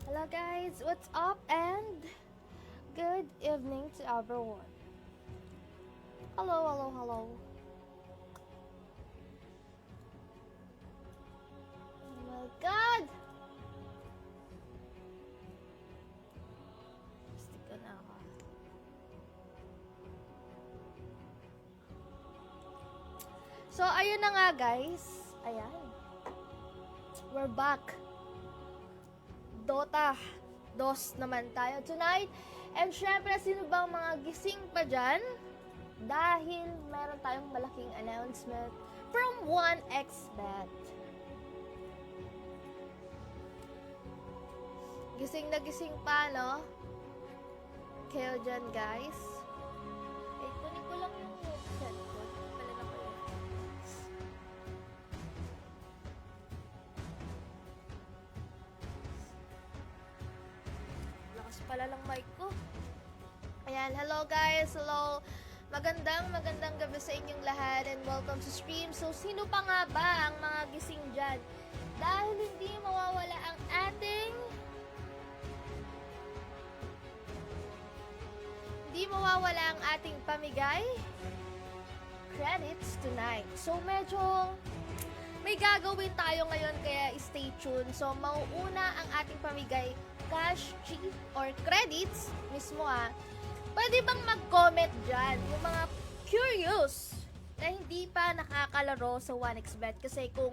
Hello guys, what's up and good evening to everyone. Hello. Oh my god! Stick ka na ako. So, ayun na nga guys. Ayan. We're back. Dota 2 naman tayo tonight. And syempre, sino bang mga gising pa dyan? Dahil meron tayong malaking announcement from 1xBet. Gising na gising pa, no? Kayo dyan, guys. Eh, kunin ko lang yung headset ko. Pala na pala. Lakas pala lang mic ko. Ayan, hello guys, hello. Magandang gabi sa inyong lahat and welcome to stream. So, sino pa nga ba ang mga gising dyan? Dahil hindi mawawala ang ating pamigay credits tonight. So, medyo may gagawin tayo ngayon kaya stay tuned. So, mauuna ang ating pamigay cash, chip, or credits mismo Pwede bang mag-comment dyan yung mga curious na hindi pa nakakalaro sa 1xBet? Kasi kung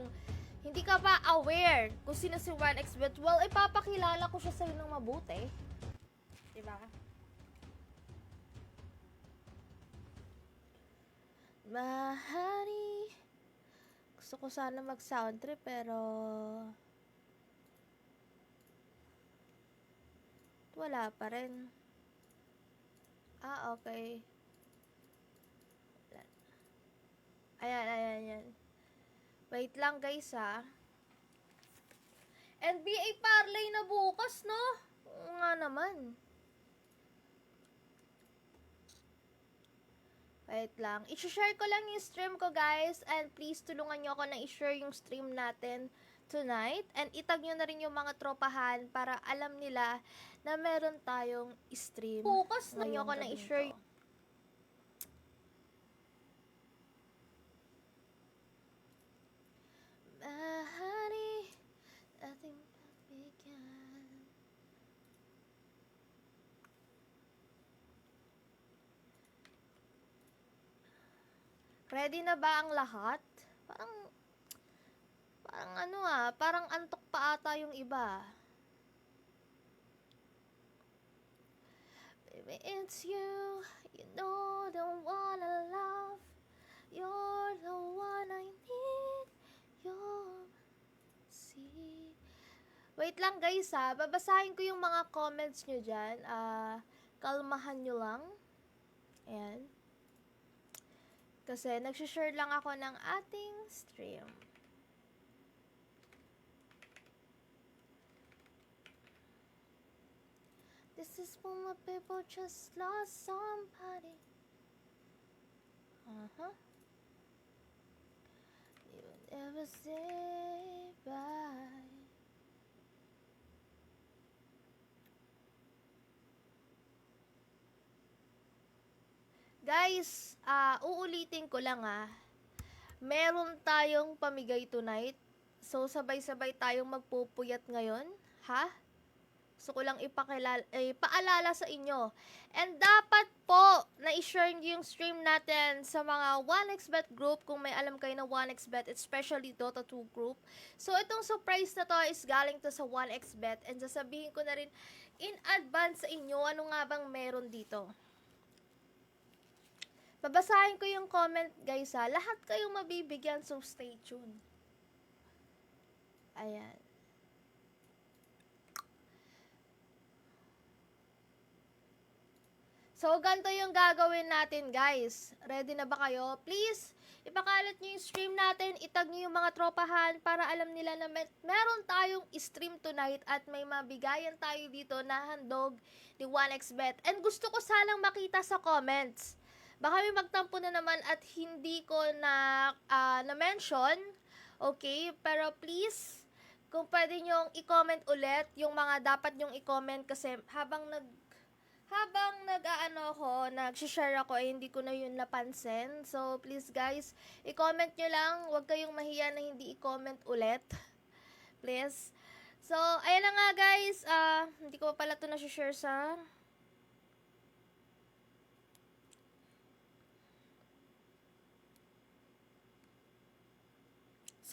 hindi ka pa aware kung sino si 1xBet, well, ipapakilala ko siya sa'yo ng mabuti. Diba? Mahari. Gusto ko sana mag-sound trip pero wala pa rin. Okay. Ayan. Wait lang guys NBA parlay na bukas, no? Oo nga naman. Wait lang. I-share ko lang yung stream ko, guys. And please, tulungan nyo ako na i-share yung stream natin tonight. And itag nyo na rin yung mga tropahan para alam nila na meron tayong stream. Bukas na nyo ako na i-share. Mahari, ating pagbigyan. Ready na ba ang lahat? Parang antok pa ata yung iba. Baby, it's you. You know the one I love. You're the one I need. You're see. Wait lang guys babasahin ko yung mga comments nyo dyan. Kalmahan nyo lang. Ayan. Kasi nagsishare lang ako ng ating stream. This is for my people just lost somebody. You will never say bye. Guys, uulitin ko lang meron tayong pamigay tonight. So, sabay-sabay tayong magpupuyat ngayon. Gusto ko lang paalala sa inyo. And dapat po na i-share nyo yung stream natin sa mga 1xBet group kung may alam kayo na 1xBet, especially Dota 2 group. So, itong surprise na to is galing to sa 1xBet and sasabihin ko na rin in advance sa inyo ano nga bang meron dito. Babasahin ko yung comment guys Lahat kayong mabibigyan, so stay tuned. Ayan. So, ganito yung gagawin natin, guys. Ready na ba kayo? Please, ipakalat nyo yung stream natin, itag nyo yung mga tropahan para alam nila na meron tayong stream tonight at may mabigayan tayo dito na handog ni 1xBet. And gusto ko sanang makita sa comments. Baka may magtampo na naman at hindi ko na-mention. Okay? Pero please, kung pwede nyong i-comment ulit yung mga dapat nyong i-comment kasi habang nag-share ako, hindi ko na yun napansin. So, please guys, i-comment nyo lang. Huwag kayong mahiya na hindi i-comment ulit. Please. So, ayan na nga guys. Hindi ko pa pala ito na-share sa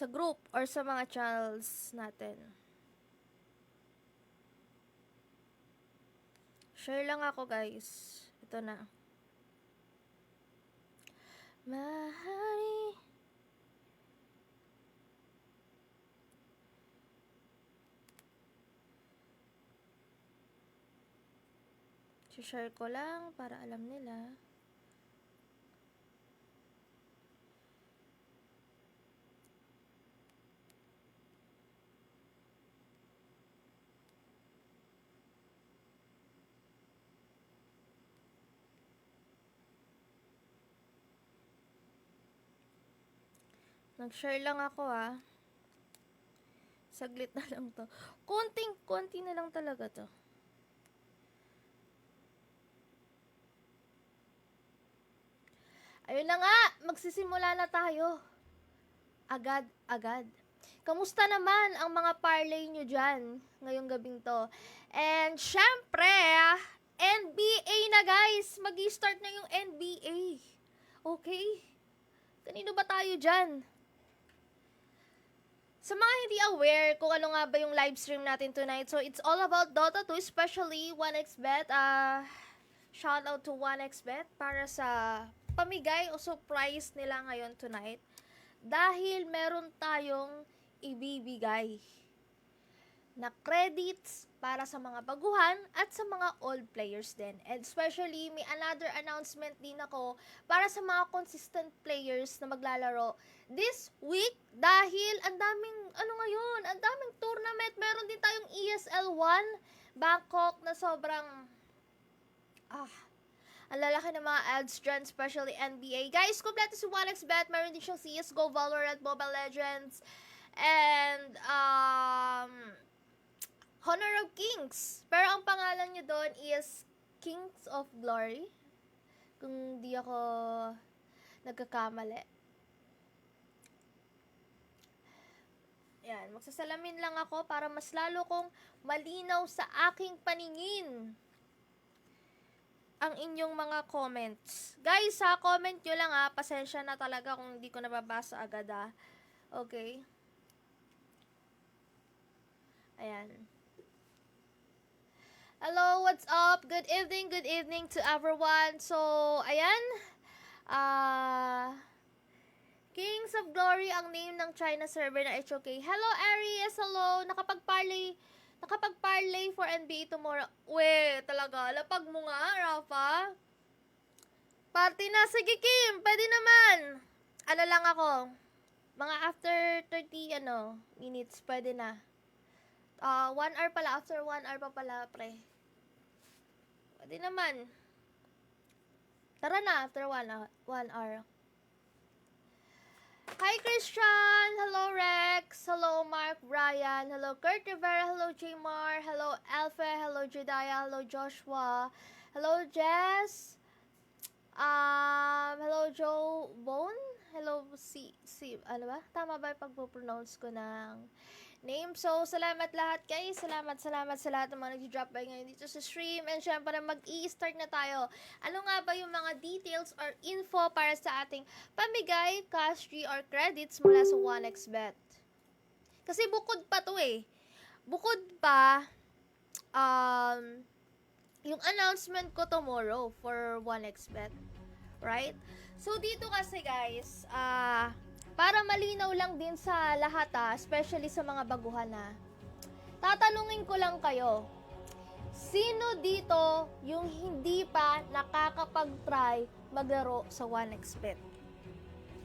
group or sa mga channels natin. Share lang ako guys. Ito na. Mahari. Share ko lang para alam nila. Nag-share lang ako Saglit na lang to. Konti na lang talaga to. Ayun na nga, magsisimula na tayo. Agad. Kamusta naman ang mga parlay nyo dyan ngayong gabing to? And syempre, NBA na guys. Mag-start na yung NBA. Okay? Kanino ba tayo dyan? Sa mga hindi aware kung ano nga ba yung live stream natin tonight, so it's all about Dota 2, especially 1xBet. Shout out to 1xBet para sa pamigay o surprise nila ngayon tonight. Dahil meron tayong ibibigay na credits para sa mga baguhan at sa mga old players din. And especially, may another announcement din ako para sa mga consistent players na maglalaro this week dahil ang daming, ang daming tournament. Meron din tayong ESL 1 Bangkok na sobrang, ang lalaki ng mga ads dyan, especially NBA. Guys, kompleto si 1xBet. Meron din siyang CSGO, Valorant, Mobile Legends, and Honor of Kings. Pero ang pangalan niyo doon is Kings of Glory. Kung di ako nagkakamali. Yan, magsasalamin lang ako para mas lalo kong malinaw sa aking paningin ang inyong mga comments. Guys, comment nyo lang pasensya na talaga kung hindi ko nababasa agad Okay? Ayan. Hello, what's up? Good evening to everyone. So, ayan. Kings of Glory ang name ng China server na HOK. Hello, Aries. Hello. Nakapag-parlay for NBA tomorrow. Talaga. Lapag mo nga, Rafa. Party na. Sige, Kim. Pwede naman. Ano lang ako. Mga after 30, minutes. Pwede na. 1 hour pala. After 1 hour pa pala, pre. Pwede naman. Tara na, after 1 hour. Hi, Christian! Hello, Rex! Hello, Mark, Brian! Hello, Kurt Rivera! Hello, Jmar! Hello, Alpha! Hello, Jedaya! Hello, Joshua! Hello, Jess! Hello, Joe Bone! Hello, ano ba? Tama ba yung pagpo-pronounce ko ng name? So, salamat lahat guys. Salamat sa lahat ng mga nag-drop by ngayon dito sa stream. And syempre, mag-i-start na tayo. Ano nga ba yung mga details or info para sa ating pamigay, cash free or credits mula sa 1xBet? Kasi bukod pa to Bukod pa, yung announcement ko tomorrow for 1xBet. Right? So, dito kasi guys, para malinaw lang din sa lahat especially sa mga baguhan tatanungin ko lang kayo, sino dito yung hindi pa nakakapag-try maglaro sa 1xBet?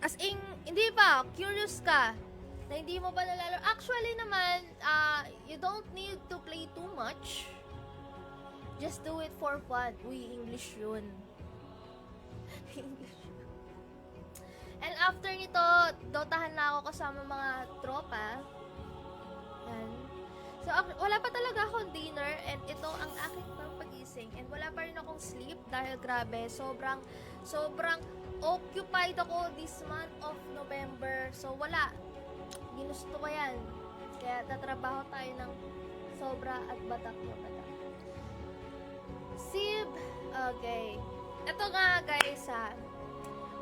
As in, hindi pa, curious ka, na hindi mo pa nalalaro. Actually naman, you don't need to play too much. Just do it for fun. English yun. English. And after nito, dotahan na ako kasama mga tropa. Yan. So, wala pa talaga akong dinner and ito ang aking pagising and wala pa rin akong sleep dahil grabe, sobrang occupied ako this month of November. So, wala. Ginusto ko yan. Kaya tatrabaho tayo ng sobra at batak na batak. Sib. Okay. Ito nga guys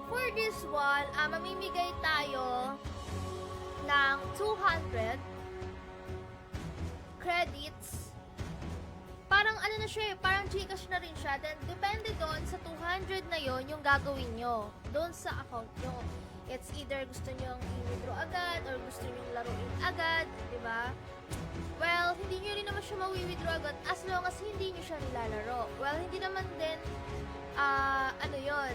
for this one, mamimigay tayo ng 200 credits. Parang ano na siya parang Gcash na rin siya. Then, depende doon sa 200 na yon yung gagawin nyo. Doon sa account nyo. It's either gusto nyo i-withdraw agad or gusto nyo laruin agad. Diba? Well, hindi nyo rin naman siya mawi-withdraw agad as long as hindi nyo siya nilalaro. Well, hindi naman din ano yun,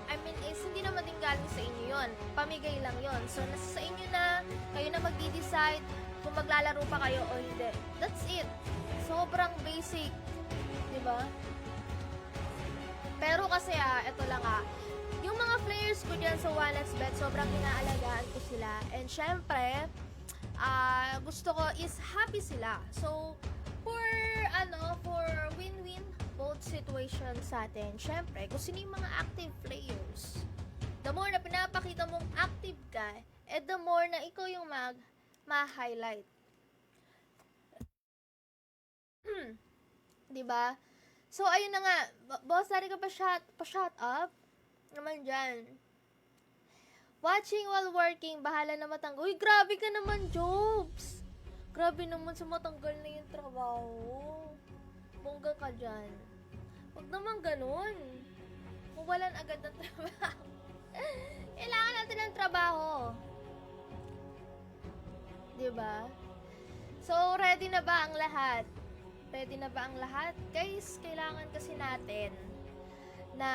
I mean, hindi naman din galing sa inyo yun. Pamigay lang yun. So, nasa sa inyo na, kayo na magdi-decide kung maglalaro pa kayo o hindi. That's it. Sobrang basic. Diba? Pero kasi ito lang yung mga players ko dyan sa 1xBet, sobrang inaalagaan ko sila. And syempre, gusto ko is happy sila. So, for win-win both situations sa atin, syempre, kung sino yung mga active players, the more na pinapakita mong active ka, the more na ikaw yung ma-highlight. Diba? So, ayun na nga. Boss, dari ka pa-shut up? Naman dyan. Watching while working, bahala na matanggal. Uy, grabe ka naman, Jobs. Grabe naman sa matanggal na yung trabaho. Bongga ka dyan. Huwag naman ganun. Mawalan agad ng trabaho. Kailangan natin ng trabaho. Diba? So, ready na ba ang lahat? Ready na ba ang lahat? Guys, kailangan kasi natin na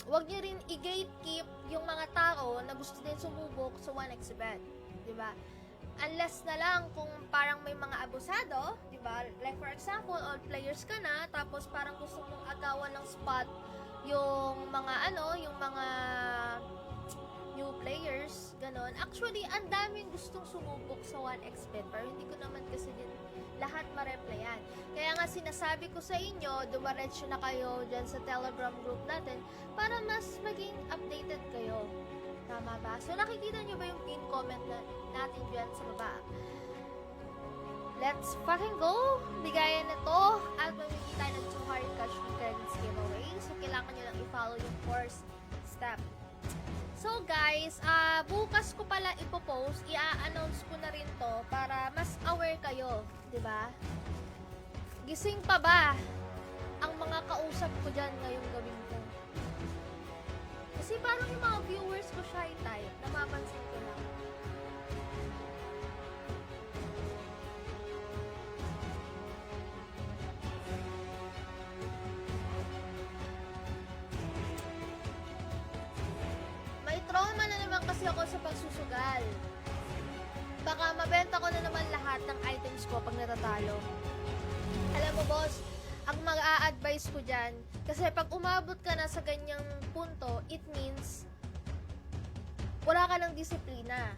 wag niyo rin i-gatekeep yung mga tao na gusto din sumubok sa 1xBet. Diba? Unless na lang kung parang may mga abusado, di ba? Like for example, all players ka na, tapos parang gusto mong agawan ng spot yung mga yung mga new players, ganon. Actually, ang daming gustong sumubok sa 1xBet, pero hindi ko naman kasi din lahat ma-replyan. Kaya nga sinasabi ko sa inyo, dumaretso na kayo dyan sa Telegram group natin para mas maging updated kayo. Tama ba? So, nakikita nyo ba yung pin comment natin dyan sa baba? Let's fucking go! Bigayan na to at mamimili tayo ng 200 cash credits giveaway. So, kailangan nyo lang i-follow yung first step. So, guys, bukas ko pala ipopost, i-announce ko na rin to para mas aware kayo. Diba? Gising pa ba ang mga kausap ko dyan ngayong gawin ko? Kasi parang yung mga viewers ko shy type, namapansin ko lang. May trauma na naman kasi ako sa pagsusugal. Baka mabenta ko na naman lahat ng items ko pag natatalo. Alam mo, boss, ang mag-a-advise ko dyan, kasi pag umabot ka na sa ganyang punto, it means wala ka ng disiplina.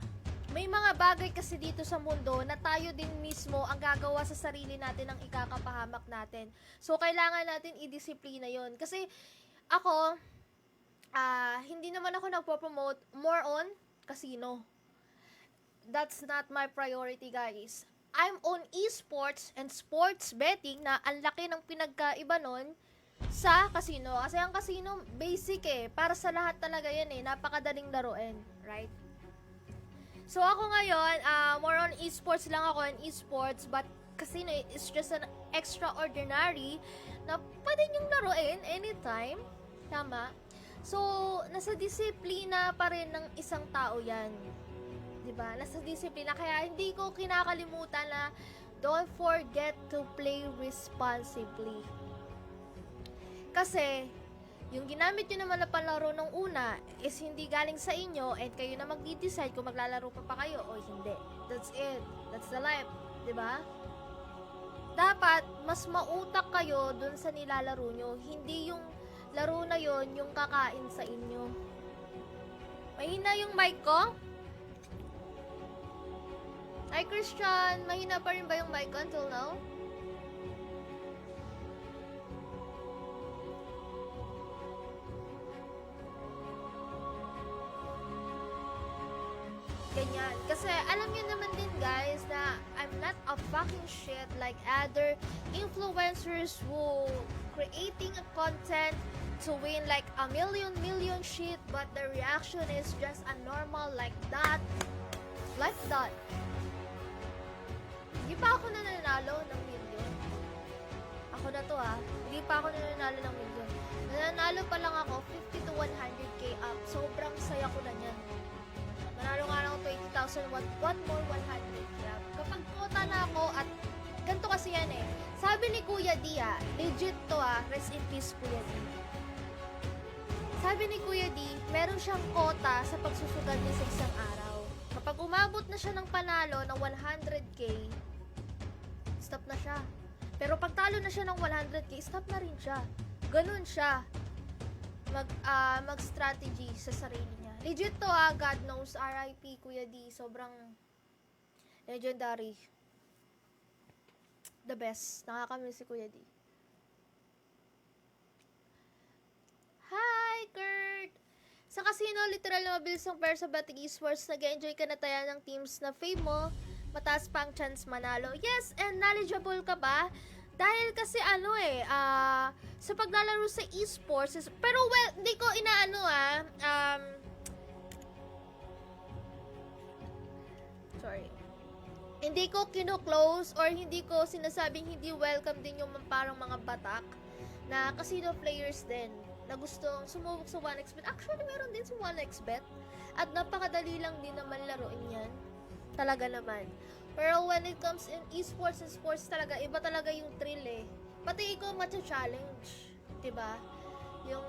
May mga bagay kasi dito sa mundo na tayo din mismo ang gagawa sa sarili natin ang ikakapahamak natin. So, kailangan natin i-disiplina yon. Kasi ako, hindi naman ako nagpo-promote more on casino. That's not my priority, guys. I'm on esports and sports betting na ang laki ng pinagkaiba nun sa casino. Kasi ang casino, basic para sa lahat talaga yan napakadaling laruin, right? So ako ngayon, more on esports lang ako and esports, but casino is just an extraordinary na pwede niyong laruin anytime. Tama? So, nasa disiplina pa rin ng isang tao yan. Diba? Nasa disiplina. Kaya hindi ko kinakalimutan na don't forget to play responsibly. Kasi, yung ginamit nyo naman na palaro nung una is hindi galing sa inyo and kayo na mag-decide kung maglalaro pa kayo o hindi. That's it. That's the life. Diba? Dapat, mas mautak kayo dun sa nilalaro nyo. Hindi yung laro na yon yung kakain sa inyo. Mahina yung mic ko? Hi Christian, mahina pa rin ba yung mic until now? Ganyan. Kasi alam niyo naman din guys na I'm not a fucking shit like other influencers who creating a content to win like a million shit, but the reaction is just a normal like that. Like that. Hindi pa ako nananalo ng million. Ako na to Hindi pa ako nananalo ng million. Nananalo pa lang ako 50 to 100k up. Sobrang saya ko na niyan. Manalo nga lang ako 20,000, one more 100k up. Kapag quota na ako at ganito kasi yan Sabi ni Kuya D legit to rest in peace Kuya D. Sabi ni Kuya D, meron siyang quota sa pagsusugal niya sa isang araw. Kapag umabot na siya ng panalo ng 100k, stop na siya. Pero pag talo na siya ng 100k, stop na rin siya. Ganun siya mag-strategy sa sarili niya. Legit to God knows, RIP Kuya D, sobrang legendary. The best. Nakakamiss si Kuya D. Hi, Kurt! Sa casino, literal na mabilis ang pair sa Batik Esports. Nag-enjoy ka na tayo ng teams na fame mo. Mataas pa ang chance manalo. Yes, and knowledgeable ka ba? Dahil kasi sa paglalaro sa esports, pero well, hindi ko inaano sorry. Hindi ko kino-close or hindi ko sinasabing hindi welcome din yung parang mga batak na casino players din na gustong sumubok sa 1xBet. Actually, meron din sa 1xBet at napakadali lang din naman laruin yan. Talaga naman. Pero when it comes in esports and sports talaga, iba talaga yung thrill Pati ikaw matcha-challenge. Diba? Yung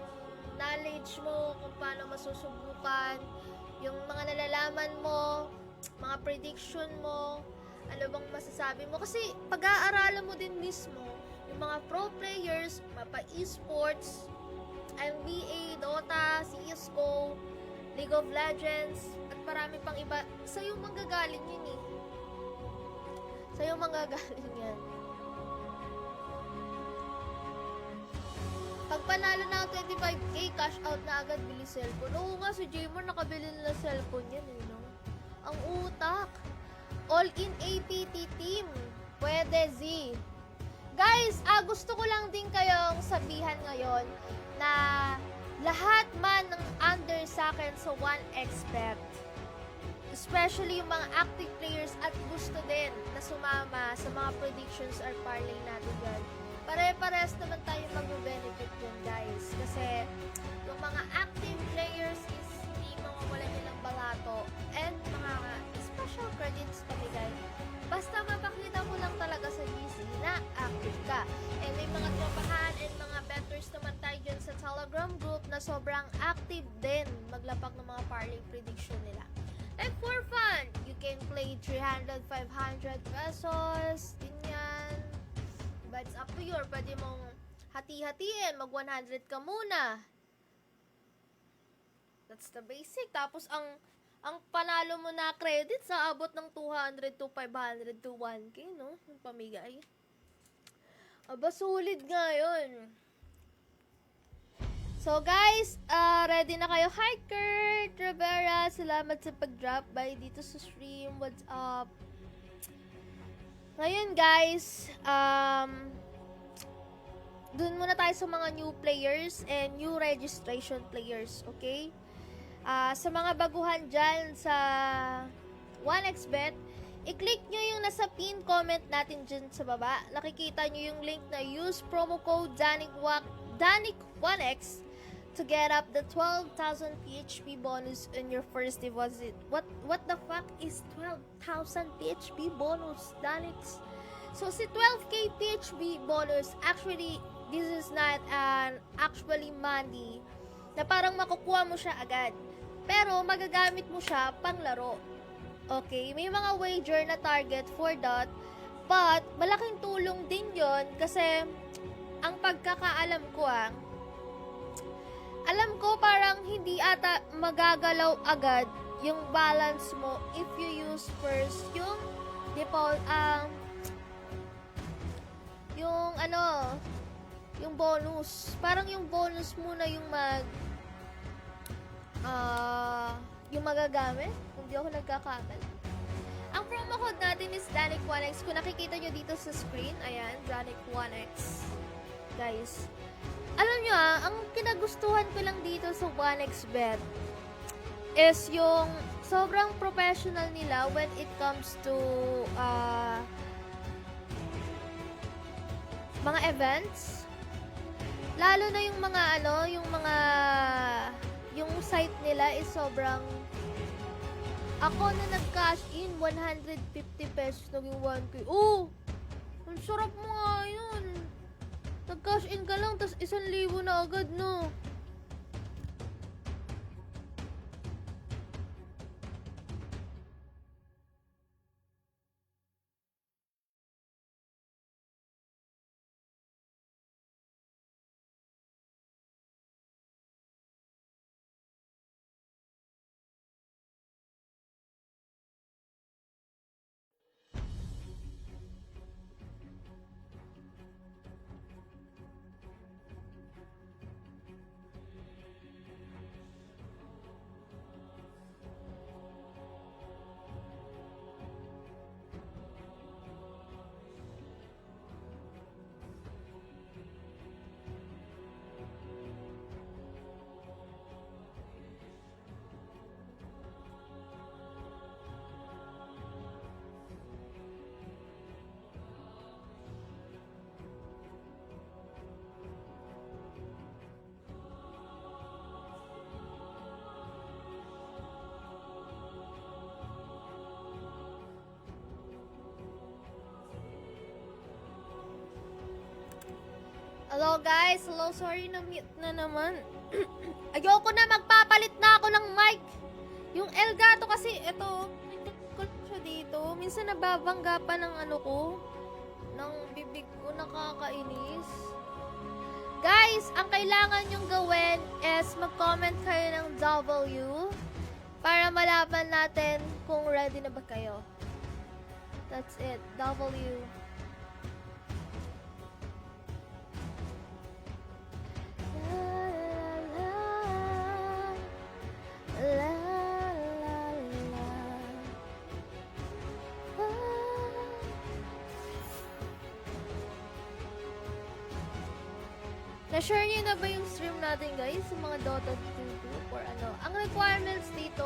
knowledge mo kung paano masusubukan, yung mga nalalaman mo, mga prediction mo, ano bang masasabi mo. Kasi pag-aaralan mo din mismo yung mga pro players, mapa esports, NBA, Dota, CSGO, League of Legends, at marami pang iba. Sa'yo manggagaling yun Sa'yo manggagaling yan. Pag panalo na 25k, cash out na agad, bili cellphone. Oo nga, si Jaymon nakabili na cellphone yan no? Ang utak. All-in APT team. Pwede, Z. Guys, gusto ko lang din kayong sabihan ngayon na lahat man ng under sa akin sa 1xBet, especially yung mga active players at gusto din na sumama sa mga predictions or parlay natin dyan, pare-pares naman tayo mag-benefit yun guys. Kasi yung mga active players is hindi mawawala nilang balato and mga special credits pamigay. Basta mapakita mo lang talaga sa GC na active ka. And may mga tropahan and mga bettors naman tayo dyan sa Telegram group na sobrang active din maglapak ng mga parlay prediction nila. And for fun, you can play 300, 500 pesos, ganyan. But it's up to you. Pwede mong hati-hatiin, mag 100 ka muna. That's the basic. Tapos ang panalo mo na credits sa abot ng 200 to 500 to 1k, no? Yung pamigay. Aba, sulit nga yun. So, guys, ready na kayo? Hi, Kurt Rivera. Salamat sa pag-drop by dito sa stream. What's up? Ngayon, guys, dun muna tayo sa mga new players and new registration players, okay? Sa mga baguhan dyan sa 1xBet, i-click nyo yung nasa pin comment natin dyan sa baba. Nakikita nyo yung link na use promo code DANIC1X to get up the 12,000 PHP bonus in your first deposit. What the fuck is 12,000 PHP bonus, Danix? So, si 12k PHP bonus, actually, this is not actually money na parang makukuha mo siya agad. Pero, magagamit mo siya pang laro. Okay? May mga wager na target for that. But, malaking tulong din yon kasi ang pagkakaalam ko alam ko parang hindi ata magagalaw agad yung balance mo if you use first yung Yung ano, yung bonus. Parang yung bonus muna yung yung magagamit. Hindi ako nagkakamali. Ang promo code natin is Danik1X. Kung nakikita nyo dito sa screen, ayan, Danik1X. Guys, alam nyo ang kinagustuhan ko lang dito sa 1xBet is yung sobrang professional nila when it comes to mga events. Lalo na yung mga yung site nila is sobrang, ako na nag-cash in 150 pesos naging 1K. Oh! Ang sarap mo nga yun. Nag-cash in ka lang, tas 1,000 na agad, no? Hello guys, hello, sorry na mute na naman. Ayoko na, magpapalit na ako ng mic. Yung Elgato kasi, ito, ko siya dito. Minsan nababangga pa ng ano ko, ng bibig ko, nakakainis. Guys, ang kailangan nyong gawin is mag-comment kayo ng W para malaman natin kung ready na ba kayo. That's it, W. Na-share niyo na ba yung stream natin, guys? Sa mga Dota 2 group or ano? Ang requirements dito,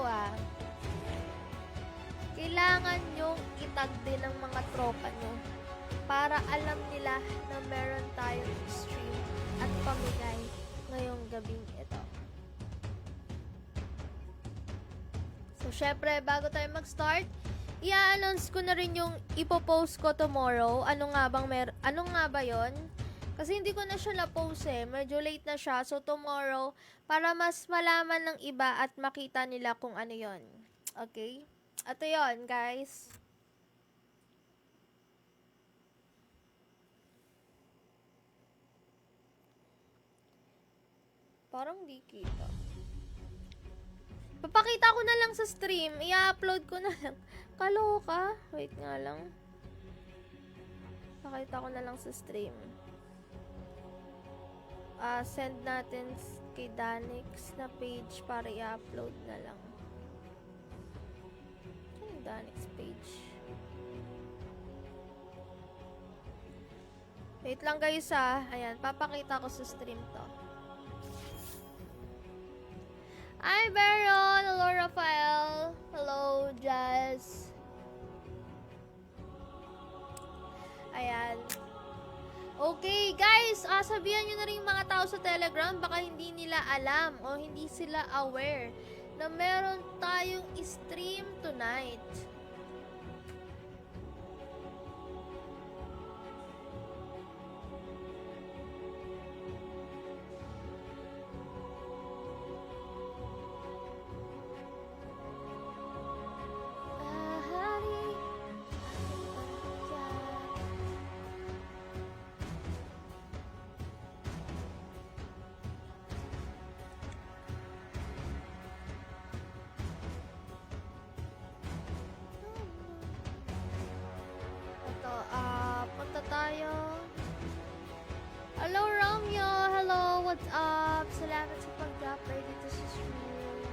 kailangan nyong itag din ng mga tropa nyo para alam nila na meron tayong stream at pamigay ngayong gabing ito. So, syempre, bago tayo mag-start, i-announce ko na rin yung ipopost ko tomorrow. Ano nga ba yon? Kasi hindi ko na siya na-post medyo late na siya. So, tomorrow, para mas malaman ng iba at makita nila kung ano yon. Okay? Ito yon, guys. Parang di kita. Papakita ko na lang sa stream. I-upload ko na lang. Kaloka. Wait nga lang. Pakita ko na lang sa stream. Send natin kay Danix na page para i-upload na lang. Ano yung Danix page? Wait lang guys Ayan, papakita ko sa stream to. Hi Baron! Hello Rafael! Hello Jazz! Ayan. Okay, guys, sabihan nyo na rin yung mga tao sa Telegram, baka hindi nila alam o hindi sila aware na meron tayong stream tonight. what's up? Salamat sa pag-dropper dito sa stream.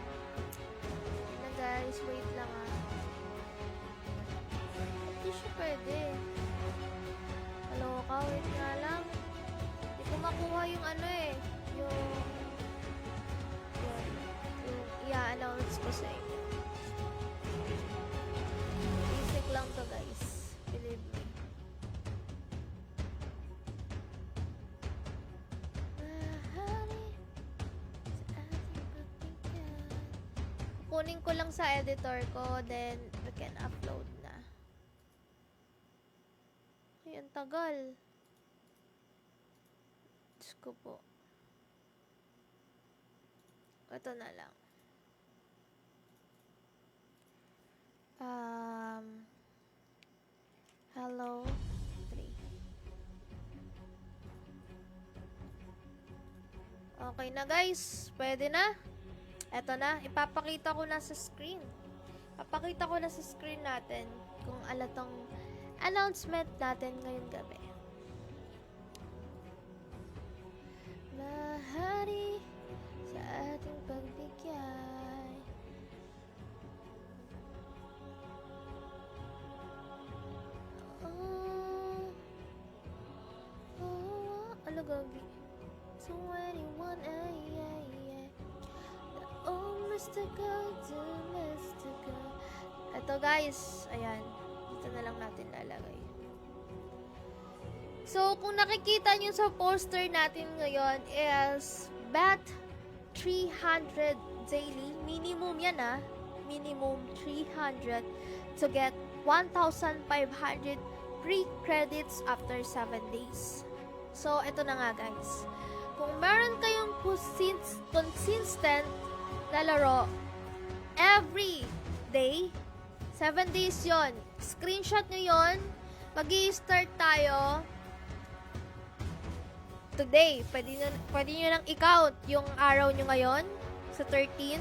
Na guys, wait lang ah. Hindi siya pwede. Hello ka, wait nga lang. Hindi ko makuha yung ano eh. Yung i-announce ko sa inyo. Basic lang to guys. Believe me. Kunin ko lang sa editor ko, then we can upload na. Ay, ang tagal. Diyos ko po. Ito na lang. Hello. 3. Okay na guys. Pwede na. Eto na, ipapakita ko na sa screen. Papakita ko na sa screen natin kung ano tong announcement natin ngayong gabi. Mahari sa ating pagbigay. Ano gagi? 21 Ito guys, ayan. Dito na lang natin lalagay. So, kung nakikita nyo sa poster natin ngayon is bet 300 daily. Minimum yan ah. Minimum 300 to get 1,500 free credits after 7 days. So, ito na nga guys. Kung meron kayong consistent na laro every day, 7 days yon. Screenshot nyo yon. Mag-i-start tayo today. Pwede nyo nang i-count yung araw nyo ngayon sa 13.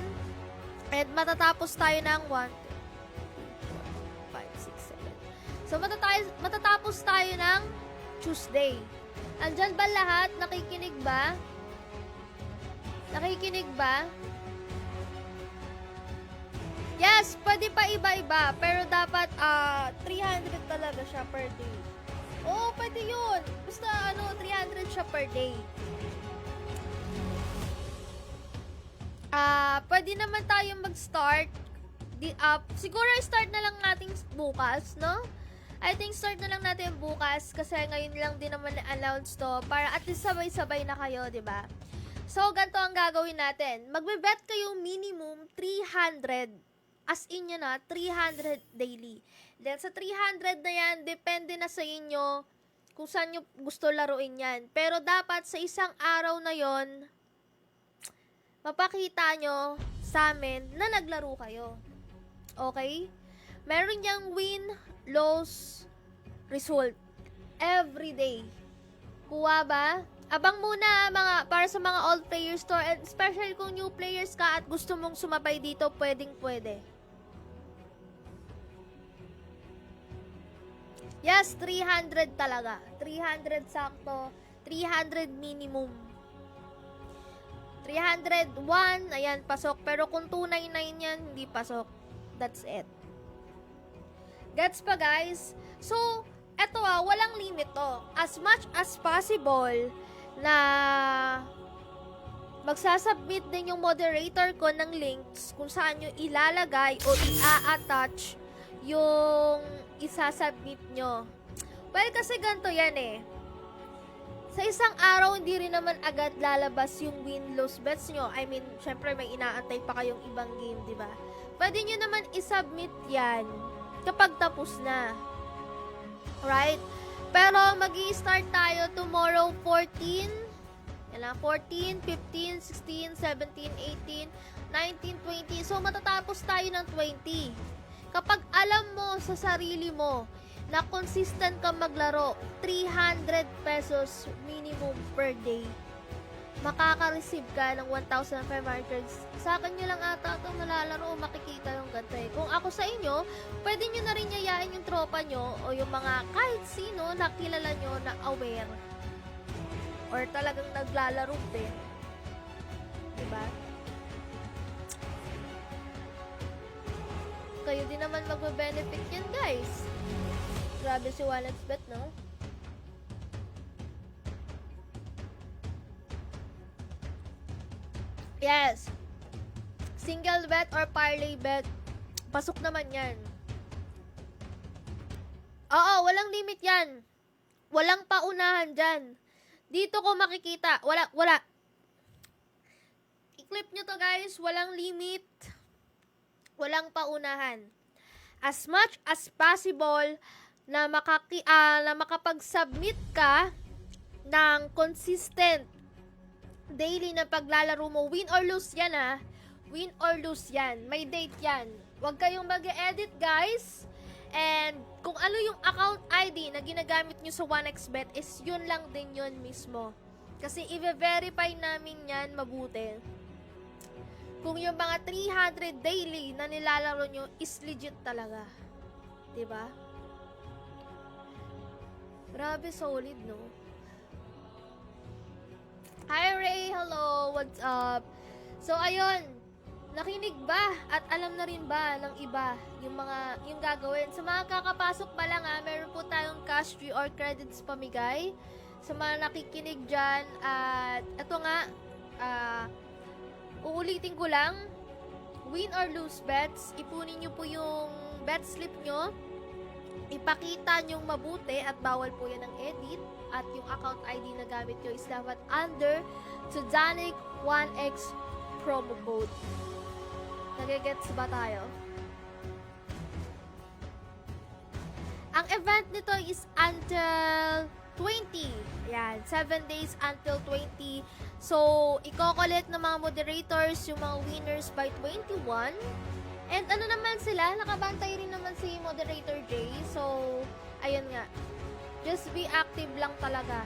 And matatapos tayo ng 1, 2, 5, 6, 7. So, matatapos tayo ng Tuesday. Andyan ba lahat? Nakikinig ba? Nakikinig ba? Yes, pwede pa iba-iba. Pero dapat 300 talaga siya per day. Oo, pwede yun. Basta 300 siya per day. Pwede naman tayong mag-start. Siguro start na lang natin bukas, no? I think start na lang natin bukas kasi ngayon lang din naman na-announce to para at least sabay-sabay na kayo, 'di ba? So, ganito ang gagawin natin. Magbe-bet kayo minimum 300. As in yun na, 300 daily. Then, sa 300 na yan, depende na sa inyo kung saan nyo gusto laruin yan. Pero dapat sa isang araw na yon mapakita nyo sa amin na naglaro kayo. Okay? Meron yang win, loss, result. Every day. Kuha ba? Abang muna para sa mga old players to, and especially kung new players ka at gusto mong sumabay dito, pwede. Yes, 300 talaga. 300 sakto. 300 minimum. 301, ayan, pasok. Pero kung 299 yan, hindi pasok. That's it. Gets pa, guys? So, eto walang limit to. As much as possible na magsasubmit din yung moderator ko ng links kung saan nyo ilalagay o i-attach yung isasubmit nyo. Well, kasi ganito yan eh. Sa isang araw, hindi rin naman agad lalabas yung win-loss bets nyo. I mean, syempre may inaantay pa kayong ibang game, di ba? Pwede nyo naman isubmit yan kapag tapos na. Right? Pero magi-start tayo tomorrow 14. Yan lang, 14, 15, 16, 17, 18, 19, 20. So matatapos tayo ng 20. Kapag alam mo sa sarili mo na consistent ka maglaro, 300 pesos minimum per day, makaka-receive ka ng 1,500. Sa akin nyo lang ata itong nalalaro, makikita yung ganito eh. Kung ako sa inyo, pwede nyo na rin yayain yung tropa nyo o yung mga kahit sino na kilala nyo na aware. or talagang naglalaro din. Diba? Kayo din naman magbe-benefit yan, guys. Grabe si 1xbet, no? Yes. Single bet or parlay bet, pasok naman yan. Oo, walang limit yan. Walang paunahan dyan. Dito ko makikita. Wala. I-clip nyo to, guys. Walang limit. Walang paunahan. As much as possible na makapag-submit ka ng consistent daily na paglalaro mo. Win or lose yan, ha. Win or lose yan. May date yan. Huwag kayong mag-edit, guys. And kung ano yung account ID na ginagamit nyo sa 1xbet is yun lang din yun mismo. Kasi i-verify namin yan mabuti. Kung yung mga 300 daily na nilalaro nyo is legit talaga. Diba? Grabe, solid, no? Hi, Ray! Hello! What's up? So, ayun. Nakinig ba at alam na rin ba ng iba yung gagawin? Sa mga kakapasok pa lang, meron po tayong cash free or credits pamigay sa mga nakikinig dyan. At ito nga, uulitin ko lang, win or lose bets, ipunin nyo po yung bet slip nyo, ipakita nyong mabuti at bawal po yan ng edit, at yung account ID na gamit nyo is dapat under Sudanic 1x promo code. Nagigets ba tayo? Ang event nito is until 20. Yan, 7 days until 20. So, i-collect ng mga moderators yung mga winners by 21. And ano naman sila, nakabantay rin naman si Moderator Jay. So, ayun nga. Just be active lang talaga.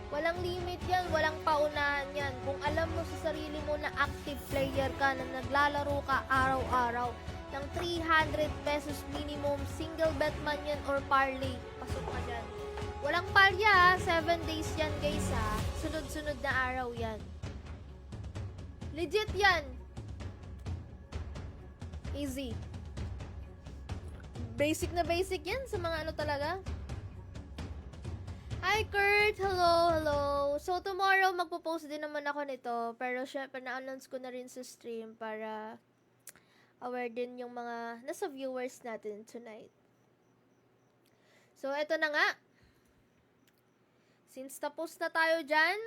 Walang limit yan, walang paunahan yan. Kung alam mo sa sarili mo na active player ka, na naglalaro ka araw-araw ng 300 pesos minimum, single bet man yan or parlay, pasok ka dyan. Walang palya, 7 days yan guys ha. Sunod-sunod na araw yan. Legit yan. Easy. Basic na basic yan sa mga ano talaga. Hi Kurt! Hello! So tomorrow magpo-post din naman ako nito, pero syempre na-announce ko na rin sa stream para aware din yung mga nasa viewers natin tonight. So eto na nga. Since tapos na tayo dyan,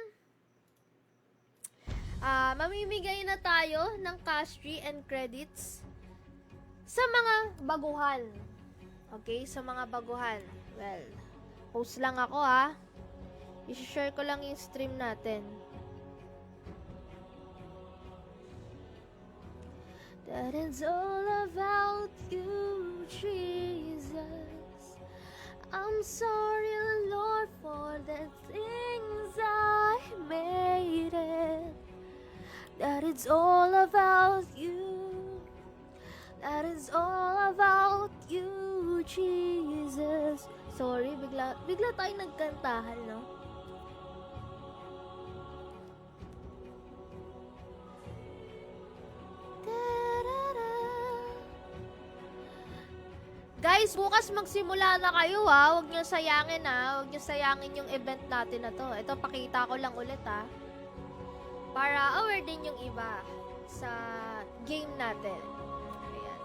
mamimigay na tayo ng cash free and credits sa mga baguhan. Okay? Sa mga baguhan. Well, post lang ako ha. I-share ko lang yung stream natin. That is all about you, Jesus. I'm sorry, Lord, for the things I made it. That it's all about you. That is all about you, Jesus. Sorry, bigla tayo nagkantahan, no? Guys, bukas magsimula na kayo ha. Huwag niyo sayangin ha. Huwag niyo sayangin yung event natin na to. Ito, pakita ko lang ulit ha. Para aware din yung iba sa game natin. Ayan.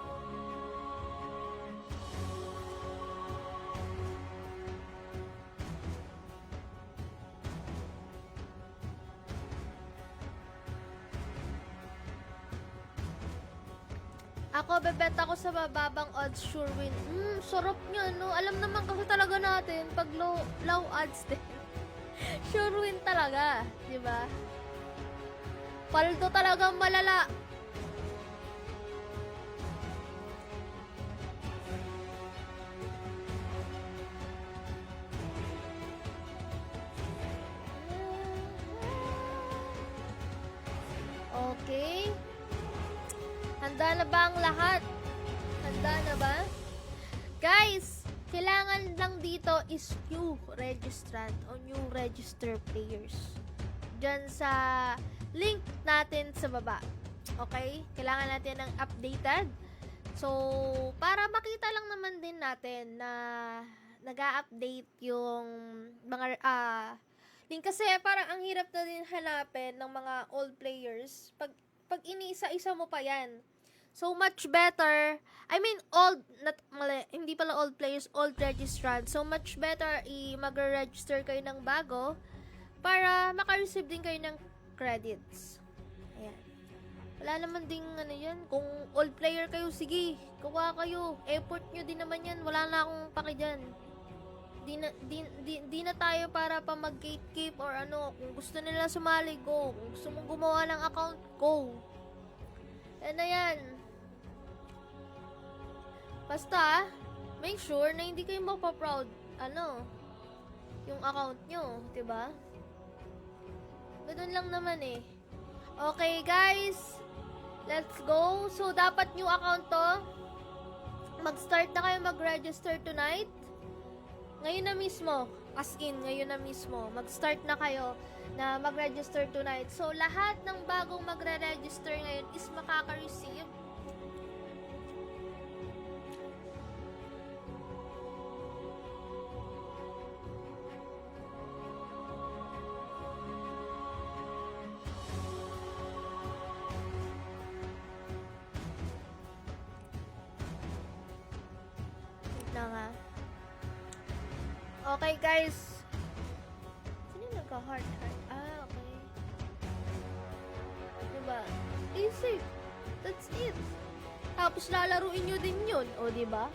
Ako, bebet ako sa mababang odds, sure win. Sarap nyo, no? Alam naman kasi talaga natin, pag low odds din, sure win talaga, di ba? Paldo talagang malala. Okay. Handa na ba ang lahat? Handa na ba? Guys, kailangan lang dito is new registrant o new register players. Diyan sa link natin sa baba. Okay? Kailangan natin ng updated. So, para makita lang naman din natin na nag-a-update yung mga link kasi parang ang hirap na din hanapin ng mga old players pag iniisa-isa mo pa yan. So much better, I mean old, not mali, hindi pala old players, old registrant. So much better mag-register kayo ng bago para maka-receive din kayo ng credits. Ayan. Wala naman ding ano yan. Kung old player kayo, sige, gawa kayo. Effort nyo din naman yan. Wala na akong paki dyan. Di na tayo para pa mag-gatekeep or ano. Kung gusto nila sumali, go. Kung gusto mong gumawa ng account, go. Yan na yan. Basta, make sure na hindi kayo mapaproud, yung account nyo, diba? Ganun lang naman eh. Okay, guys. Let's go. So, dapat new account to. Mag-start na kayo mag-register tonight. Ngayon na mismo. As in, ngayon na mismo. Mag-start na kayo na mag-register tonight. So, lahat ng bagong magre-register ngayon is makaka-receive na nga. Okay, guys. Sino nagka-heart? Okay. Diba? Easy. That's it. Tapos lalaruin nyo din yun. O, diba?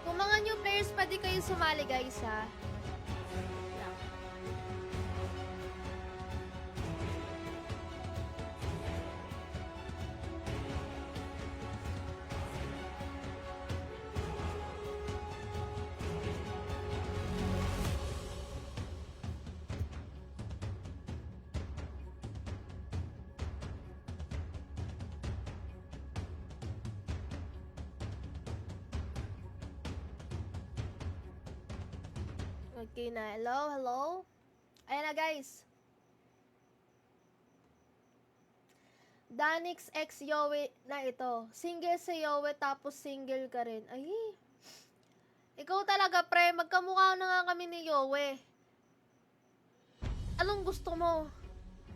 Kung mga new players pa di kayo sumali, guys, ha? Okay na. Hello? Ayan na, guys. Danix X Yowie na ito. Single sa Yowie, tapos single ka rin. Ay. Ikaw talaga, pre. Magkamukha na nga kami ni Yowie. Anong gusto mo?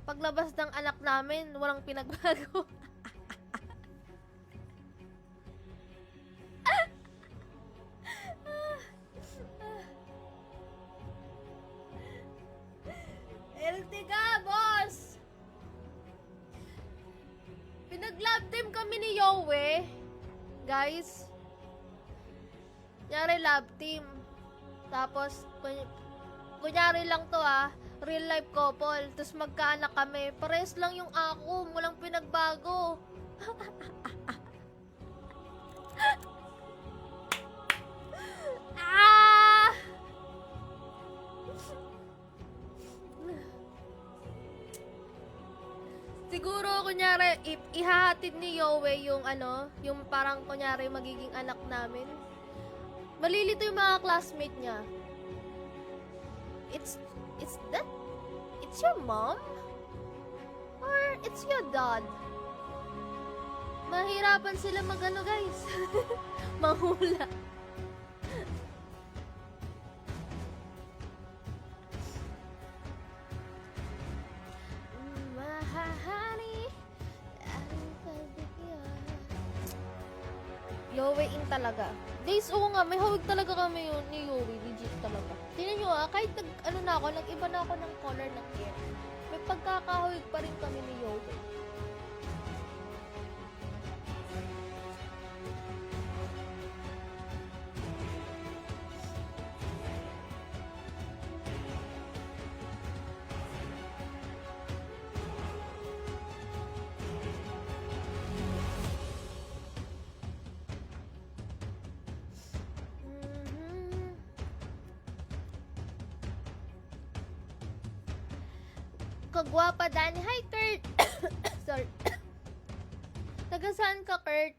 Paglabas ng anak namin, walang pinagbago. LT ka, boss! Pinag-love team kami ni Yowie. Guys. Kunyari love team. Tapos, kunyari lang to real life couple. Tapos magkaanak kami. Pares lang yung ako. Walang pinagbago. Siguro, kunyari, ihahatid ni Yowie yung yung parang kunyari magiging anak namin. Malilito yung mga classmate niya. It's your mom? Or it's your dad? Mahirapan sila guys. Mahula. Yowie in talaga. Guys, oo nga, may hawig talaga kami yun ni Yowie. Legit talaga. Tingnan nyo kahit nag-iba na ako ng color ng hair. May pagkakahawig pa rin kami ni Yowie. Kagwapa, Dani. Hi, Kurt! Sorry. Taga saan ka, Kurt?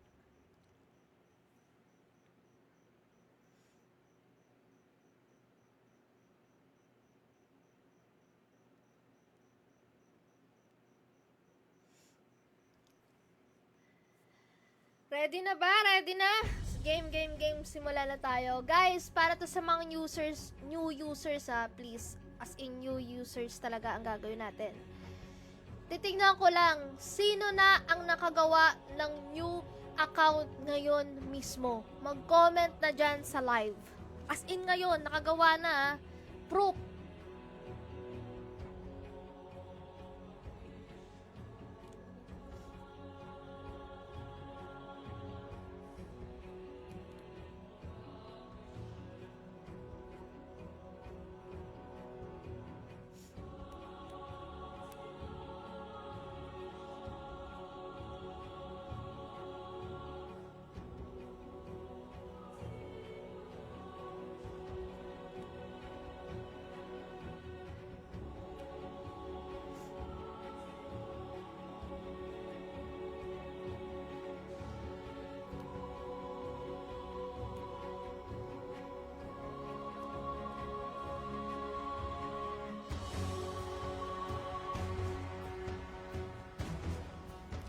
Ready na ba? Ready na? Game. Simula na tayo. Guys, para to sa mga new users please. As in new users talaga ang gagawin natin. Titignan ko lang, sino na ang nakagawa ng new account ngayon mismo. Mag-comment na dyan sa live. As in ngayon, nakagawa na proof.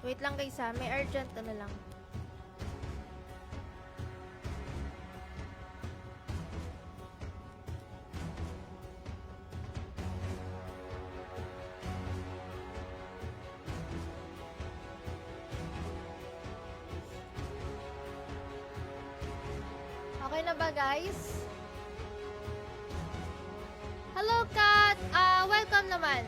Wait lang guys may urgent lang. Okay na ba guys? Hello Kat! Welcome naman.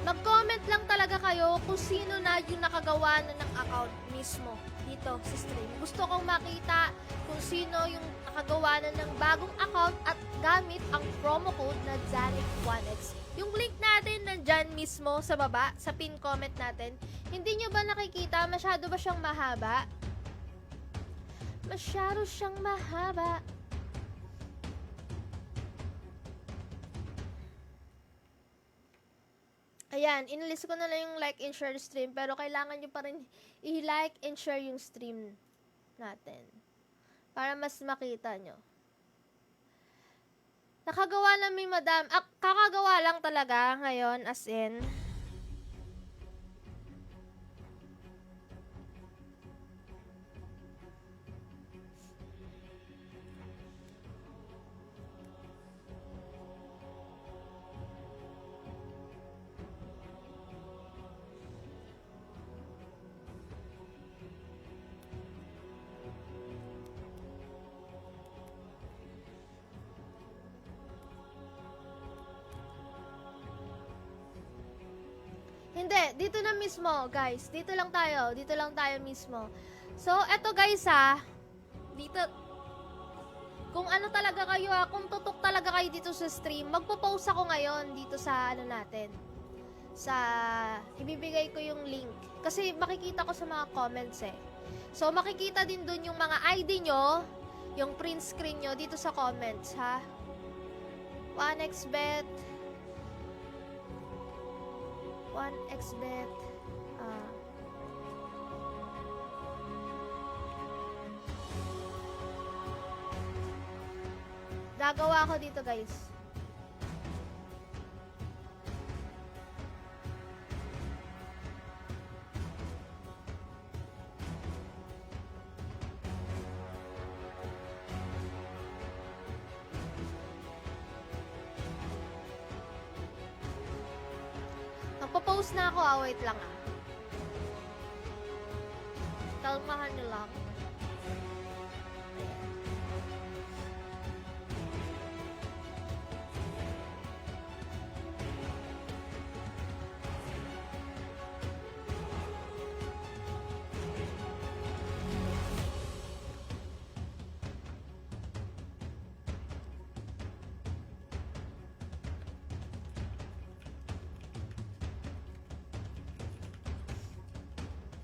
Mag-comment lang talaga kayo kung sino na yung nakagawa na ng account mismo dito sa stream. Gusto kong makita kung sino yung nakagawa na ng bagong account at gamit ang promo code na Zanic1x. Yung link natin nandyan mismo sa baba, sa pin comment natin. Hindi nyo ba nakikita? Masyado ba siyang mahaba? Masyado siyang mahaba. Ayan, inalis ko na lang yung like and share stream, pero kailangan nyo pa rin i-like and share yung stream natin. Para mas makita nyo. Nakagawa namin madam. Kakagawa lang talaga ngayon, as in. Hindi, dito na mismo, guys. Dito lang tayo mismo. So, eto guys dito, kung ano talaga kayo kung tutok talaga kayo dito sa stream, magpo-post ako ngayon dito sa natin. Ibibigay ko yung link. Kasi makikita ko sa mga comments So, makikita din dun yung mga ID nyo, yung print screen nyo dito sa comments, 1xbet, 1xbet, gagawa ako dito guys. Magpo-post na ako wait lang Kalmahan nyo lang.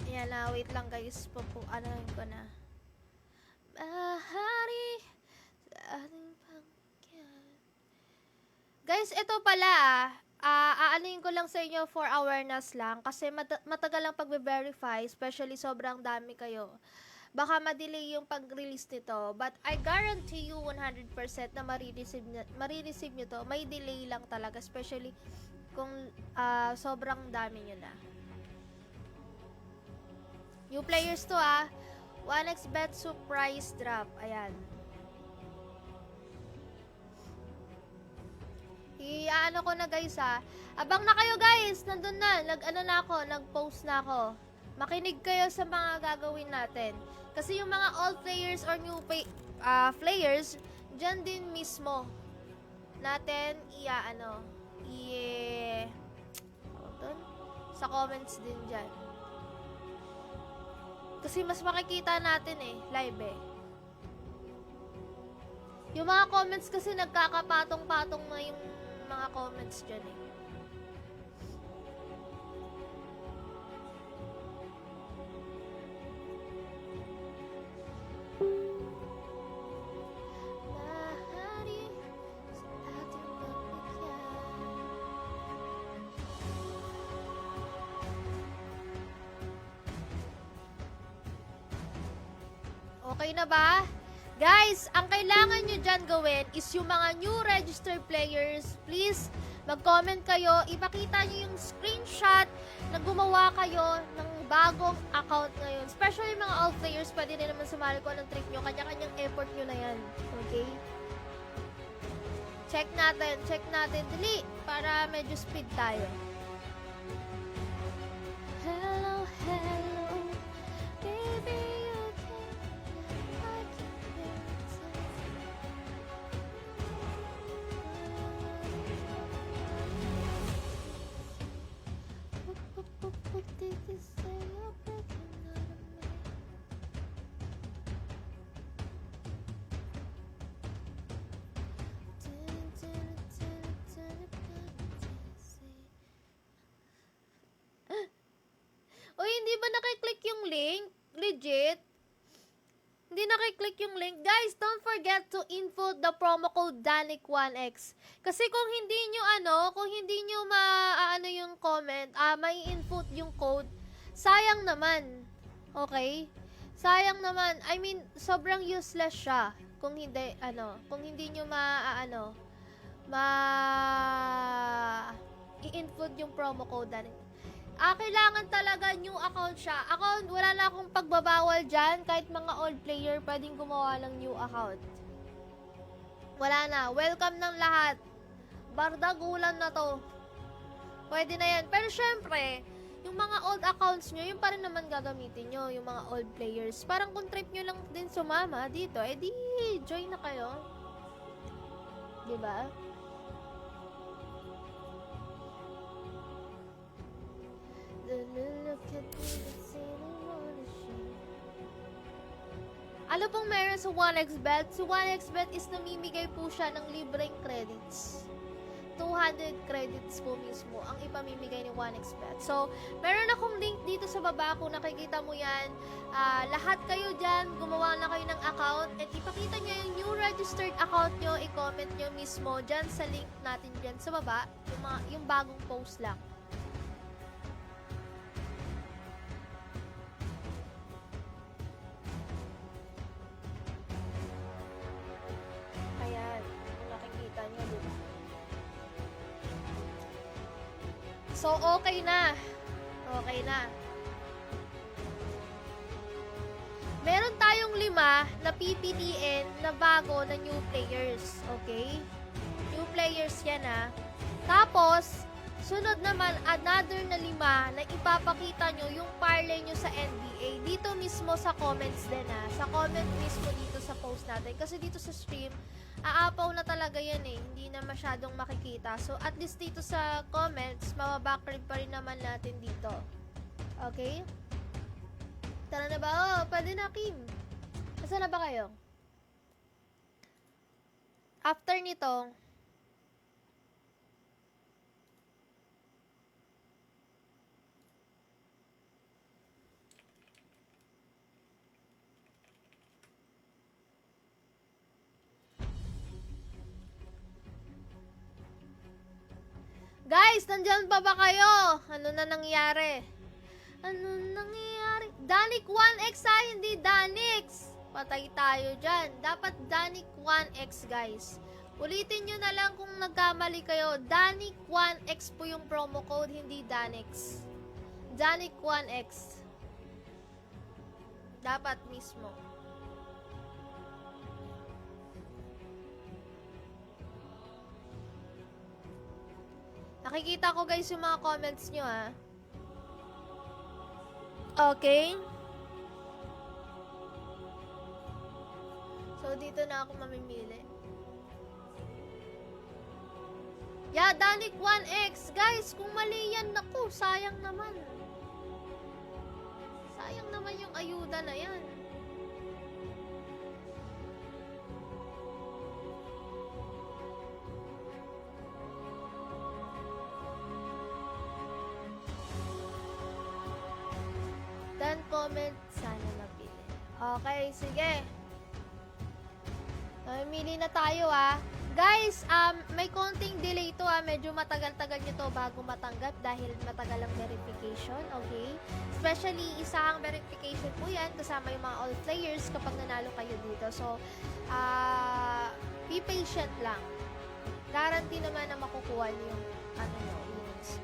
Ayan wait lang guys. Anahin ko na. Bahari sa ating pagkyan. Guys, ito pala aanahin ko lang sa inyo for awareness lang. Kasi matagal lang pagbe-verify. Especially sobrang dami kayo. Baka ma-delay yung pag-release nito. But I guarantee you 100% na marireceive nyo to. May delay lang talaga. Especially kung sobrang dami nyo na. New players to 1xbet surprise drop. Ayan. I-ano ko na guys ha. Abang na kayo guys. Nandun na. Nag-post na ako. Makinig kayo sa mga gagawin natin. Kasi yung mga old players or new players, dyan din mismo natin sa comments din dyan. Kasi mas makikita natin live Yung mga comments kasi nagkakapatong-patong na yung mga comments dyan Lahari sa ating pagbigyan. Okay na ba? Guys, ang kailangan nyo dyan gawin is yung mga new registered players, please, mag-comment kayo, ipakita nyo yung screenshot na gumawa kayo ng bagong account ngayon. Especially mga old players, pwede rin naman sumali ko ng trick nyo, kanya-kanyang effort nyo na yan. Okay? Check natin, dali, para medyo speed tayo. Hello, baby. Uy, hindi ba nakiklik yung link? Legit? Hindi nakiklik yung link. Guys, don't forget to input the promo code DANIC1X. Kasi kung hindi nyo yung comment, may input yung code, sayang naman. Okay? Sayang naman. I mean, sobrang useless siya. Kung hindi nyo i-input yung promo code DANIC. Kailangan talaga new account siya. Wala na akong pagbabawal dyan. Kahit mga old player, pwedeng gumawa ng new account. Wala na. Welcome ng lahat. Bardagulan na to. Pwede na yan. Pero syempre, yung mga old accounts nyo, yung pa rin naman gagamitin nyo. Yung mga old players. Parang kung trip nyo lang din sumama dito, di join na kayo. Diba? Ano pong meron sa 1xbet? Sa 1xbet is namimigay po siya ng libreng credits. 200 credits po mismo ang ipamimigay ni 1xbet. So, meron akong link dito sa baba kung nakikita mo yan. Lahat kayo dyan, gumawa na kayo ng account at ipakita nyo yung new registered account nyo, i-comment nyo mismo dyan sa link natin dyan sa baba, yung bagong post lang. So, okay na. Okay na. Meron tayong 5 na PPTN na bago na new players. Okay? New players yan Tapos, sunod naman, another na 5 na ipapakita nyo yung parlay nyo sa NBA. Dito mismo sa comments din Sa comment mismo dito sa post natin. Kasi dito sa stream, aapaw na talaga yan hindi na masyadong makikita. So, at least dito sa comments, mababackread pa rin naman natin dito. Okay? Tara na ba? Pwede na, Kim. Nasaan na ba kayo? After nito, guys, nandyan pa ba kayo? Ano na nangyari? DANIC1X hindi DANIX. Patay tayo dyan. Dapat DANIC1X, guys. Ulitin nyo na lang kung nagkamali kayo. DANIC1X po yung promo code, hindi DANIX. DANIC1X. Dapat mismo. Nakikita ko guys yung mga comments nyo ah. Okay. So, dito na ako mamimili. Yeah, Danik 1X. Guys, kung mali yan, naku, sayang naman. Sayang naman yung ayuda na yan. Dan comment, sana napili. Okay, sige. Mamimili na tayo ah. Guys, may konting delay to ah. Medyo matagal-tagal nyo to bago matanggap dahil matagal ang verification, okay? Especially, isang verification po yan kasama yung mga all players kapag nanalo kayo dito. So, be patient lang. Guarantee naman na makukuha nyo yung winnings.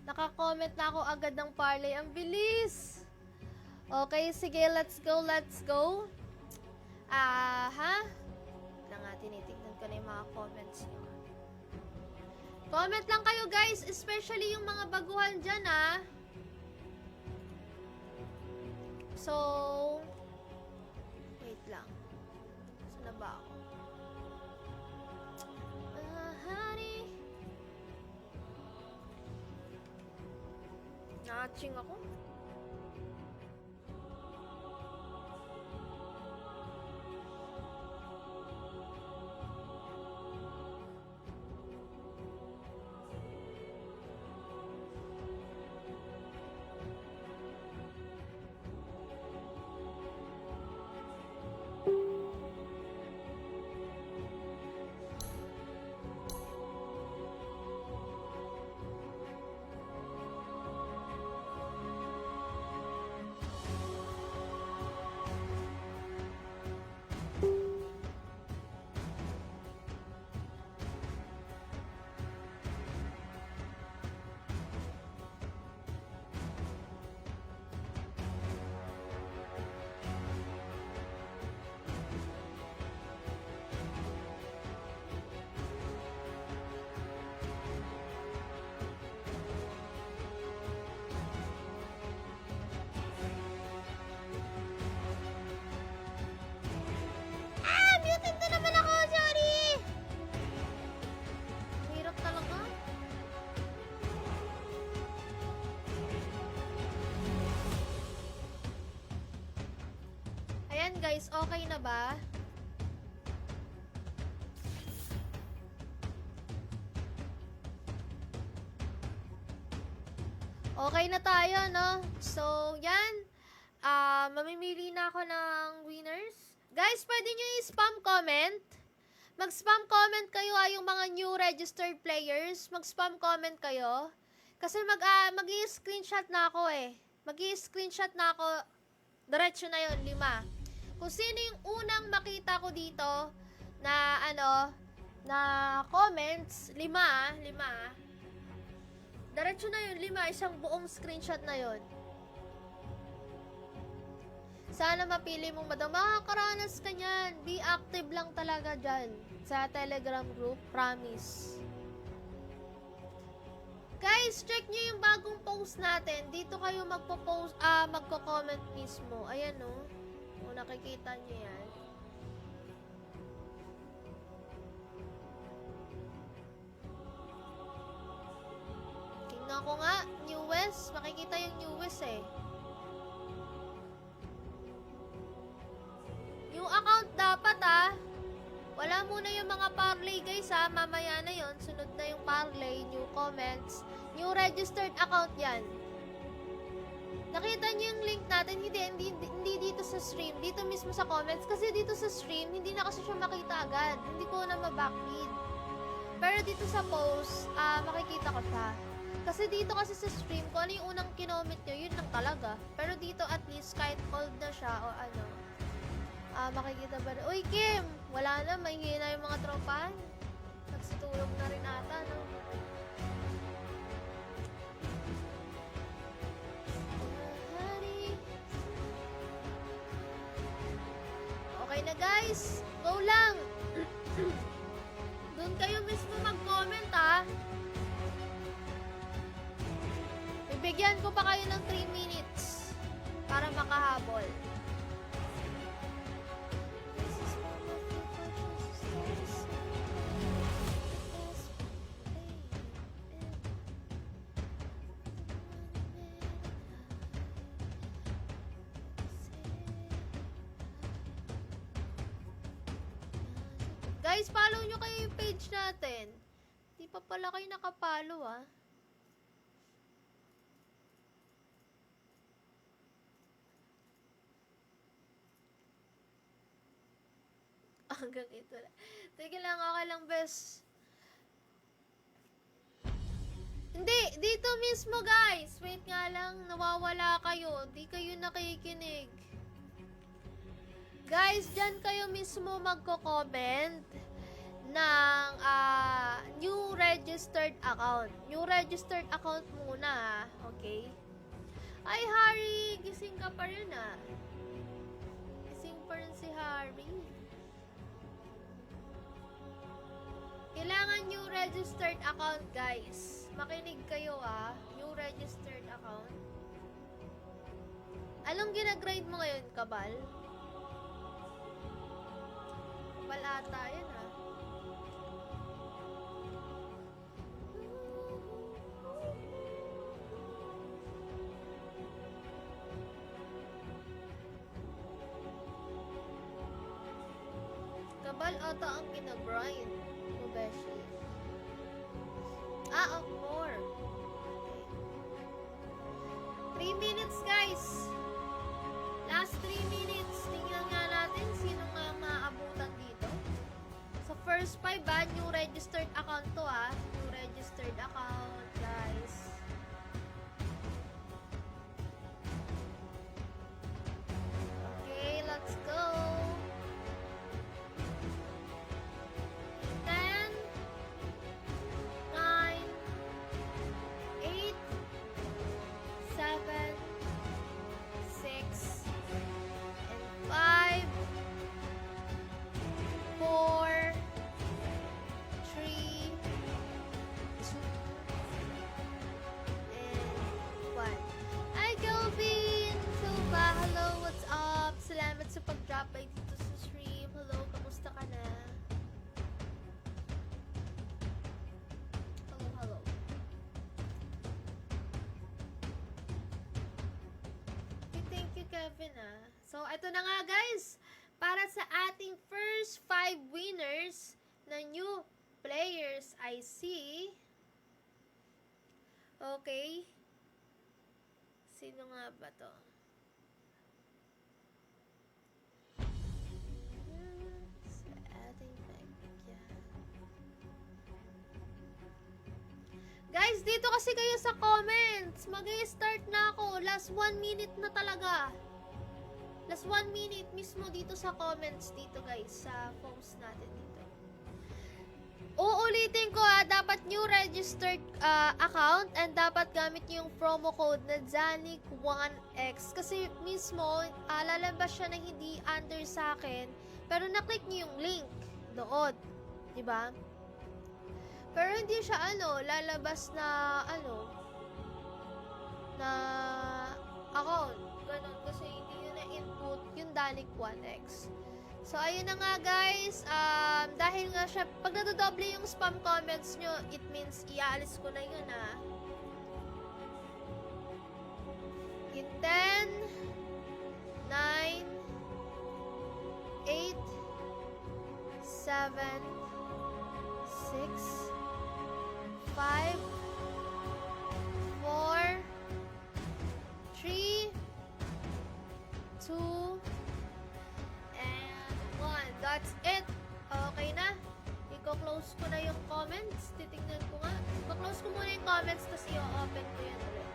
Naka-comment na ako agad ng parlay. Ang bilis! Okay, sige, let's go, let's go. Na nga, tinitignan ko na yung mga comments nyo. Comment lang kayo, guys, especially yung mga baguhan dyan, ah. So, wait lang. Saan na ba ako? Honey. Nakaching ako. Muted na naman ako, sorry! Hirap talaga. Ayan guys, okay na ba? Okay na tayo, no? So, yan. Mamimili na ako ng winners. Guys, pwede nyo i-spam comment. Mag-spam comment kayo yung mga new registered players. Mag-spam comment kayo. Kasi mag-i-screenshot na ako eh. Mag-i-screenshot na ako. Diretso na yon 5. Kung sino yung unang makita ko dito na na comments, 5. Diretso na yun, 5. Isang buong screenshot na yon. Sana mapili mong madam. Makakaranas ka niyan. Be active lang talaga dyan. Sa Telegram group. Promise. Guys, check nyo yung bagong post natin. Dito kayo magko-comment mismo. Ayan o. Kung nakikita nyo yan. Tingnan ko nga, newest. Makikita yung newest eh. New account dapat ah. Wala muna yung mga parlay guys ha. Mamaya na yon. Sunod na yung parlay, new comments. New registered account yan. Nakita niyo yung link natin, hindi dito sa stream, dito mismo sa comments. Kasi dito sa stream, hindi na kasi siya makita agad. Hindi ko na ma-backread. Pero dito sa post, makikita ko siya. Kasi dito kasi sa stream, kung ano yung unang kinomment nyo, yun lang talaga. Pero dito at least, kahit old na siya o ano, makikita ba rin. Uy, Kim! Wala na, mahingi na yung mga tropahan. Nagsitulog na rin ata, no? Okay na guys, go lang. Doon kayo mismo mag-comment ha. Bibigyan ko pa kayo ng 3 minutes para makahabol. Guys, follow nyo kayo yung page natin. Di pa pala kayo nakapollow ah. Hanggang ito lang. Sige lang, okay lang, bes. Hindi, dito mismo guys. Wait nga lang, nawawala kayo. Di kayo nakikinig. Guys, dyan kayo mismo magko-comment ng new registered account. New registered account muna, okay? Ay, Harry, gising ka pa rin Gising pa rin si Harry. Kailangan new registered account, guys. Makinig kayo new registered account. Anong ginagrade mo ngayon, Kabal? Kabal ata yun Kabal ata ang kinagrind. Beshi. Of 4. 3 minutes, guys. Last 3 minutes. Tingnan nga natin sino nga maabutan dito. Sa first 5 new registered account to New registered account, guys. Okay, let's go. 5, dito sa stream. Hello, kamusta ka na? Hello. Okay, thank you, Kevin So, ito na nga guys. Para sa ating first 5 winners na new players I see. Okay. Sino nga ba to? Guys, dito kasi kayo sa comments. Mag-i-start na ako. Last 1 minute na talaga. Last 1 minute mismo dito sa comments dito guys. Sa post natin dito. Uulitin ko dapat new registered account and dapat gamit yung promo code na Zanik1X. Kasi mismo, lalabas siya na hindi under sa akin. Pero na-click niyo yung link doon. Diba? Pero hindi siya lalabas na na account. Ganun. Kasi hindi yun na-input yung Danik1X. So, ayun na nga guys. Dahil nga siya, pag nadodoble yung spam comments nyo, it means iaalis ko na yun 10, 9, 8, 7, 6, 5, 4, 3, 2, and 1. That's it. Okay na. I-close ko na yung comments. Titignan ko nga. I-close ko muna yung comments, tapos i-open ko yan ulit.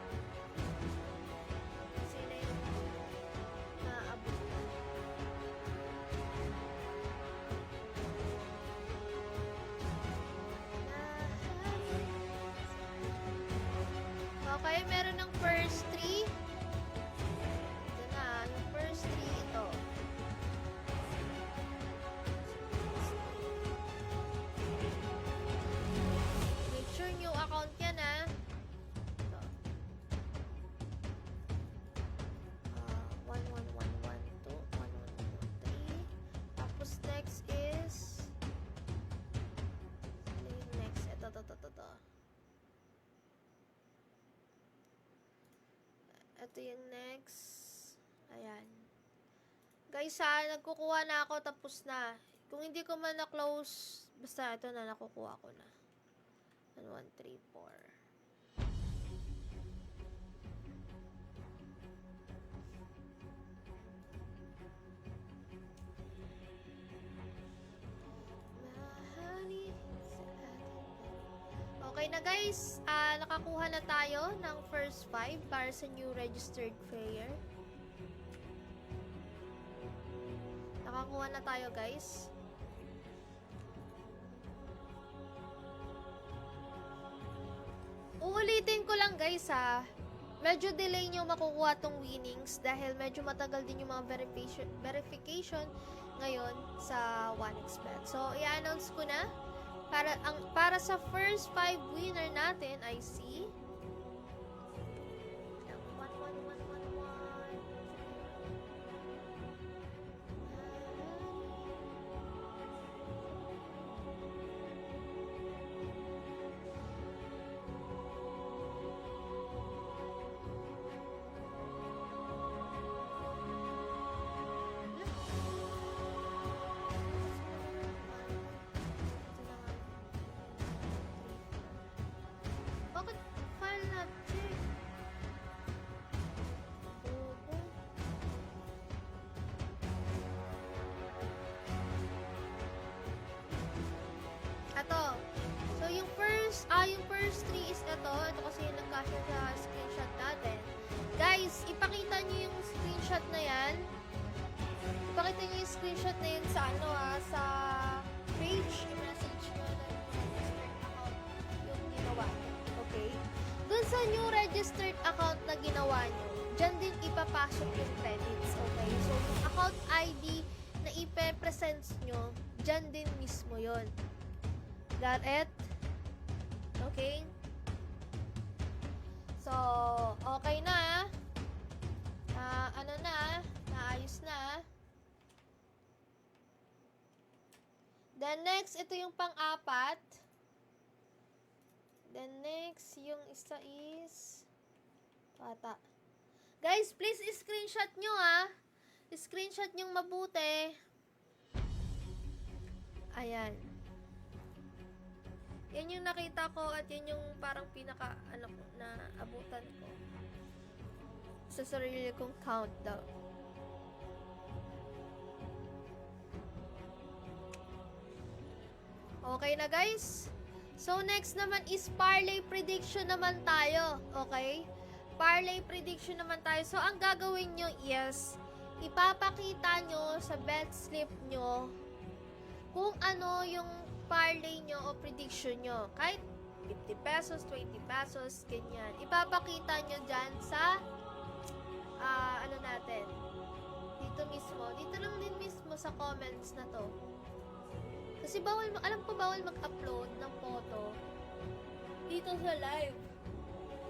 Kasi na yung naabot. Okay, meron ng first 3. Ito na, yung first 3 ito. Make sure new account yan, ha. Ito. 11112, 11113. Tapos next is ano yung next? Ito. Ito yung next. Ayan. Guys, nagkukuha na ako, tapos na. Kung hindi ko man na-close, basta ito na, nakukuha ko na. 1, 2, 3, 4. Okay na guys, nakakuha na tayo ng first 5 para sa new registered player. Nakakuha na tayo guys. Uulitin ko lang guys medyo delay nyo makukuha tong winnings dahil medyo matagal din yung mga verification ngayon sa 1xBet. So, i-announce ko na. Para sa first 5 winner natin ay si 11111. Bakit file na check? Bobo. Ato. So, yung first 3 is ito. Ito kasi yung nagkasya sa screenshot natin. Guys, ipakita nyo yung screenshot na yan. Ipakita nyo yung screenshot na yun sa sa page. I-message nyo na registered account yung ginawa. Okay? Dun sa new registered account na ginawa nyo, dyan din ipapasok yung credits. Okay? So, yung account ID na ipe-present nyo, dyan din mismo yon. Got it? Okay? So, okay na. Naayos na. Then next, ito yung pang-apat. Then next, yung isa is bata. Guys, please screenshot nyo screenshot nyo mabuti. Ayan. Yan yung nakita ko at yan yung parang pinaka na abutan ko sa sarili kong countdown. Okay na guys. So next naman is parlay prediction naman tayo. Okay? Parlay prediction naman tayo. So ang gagawin nyo is ipapakita nyo sa bet slip nyo kung ano yung parlay nyo o prediction nyo. Kahit 50 pesos, 20 pesos, ganyan. Ipapakita nyo dyan sa natin. Dito mismo. Dito lang din mismo sa comments na to. Kasi alam ko bawal mag-upload ng photo dito sa live.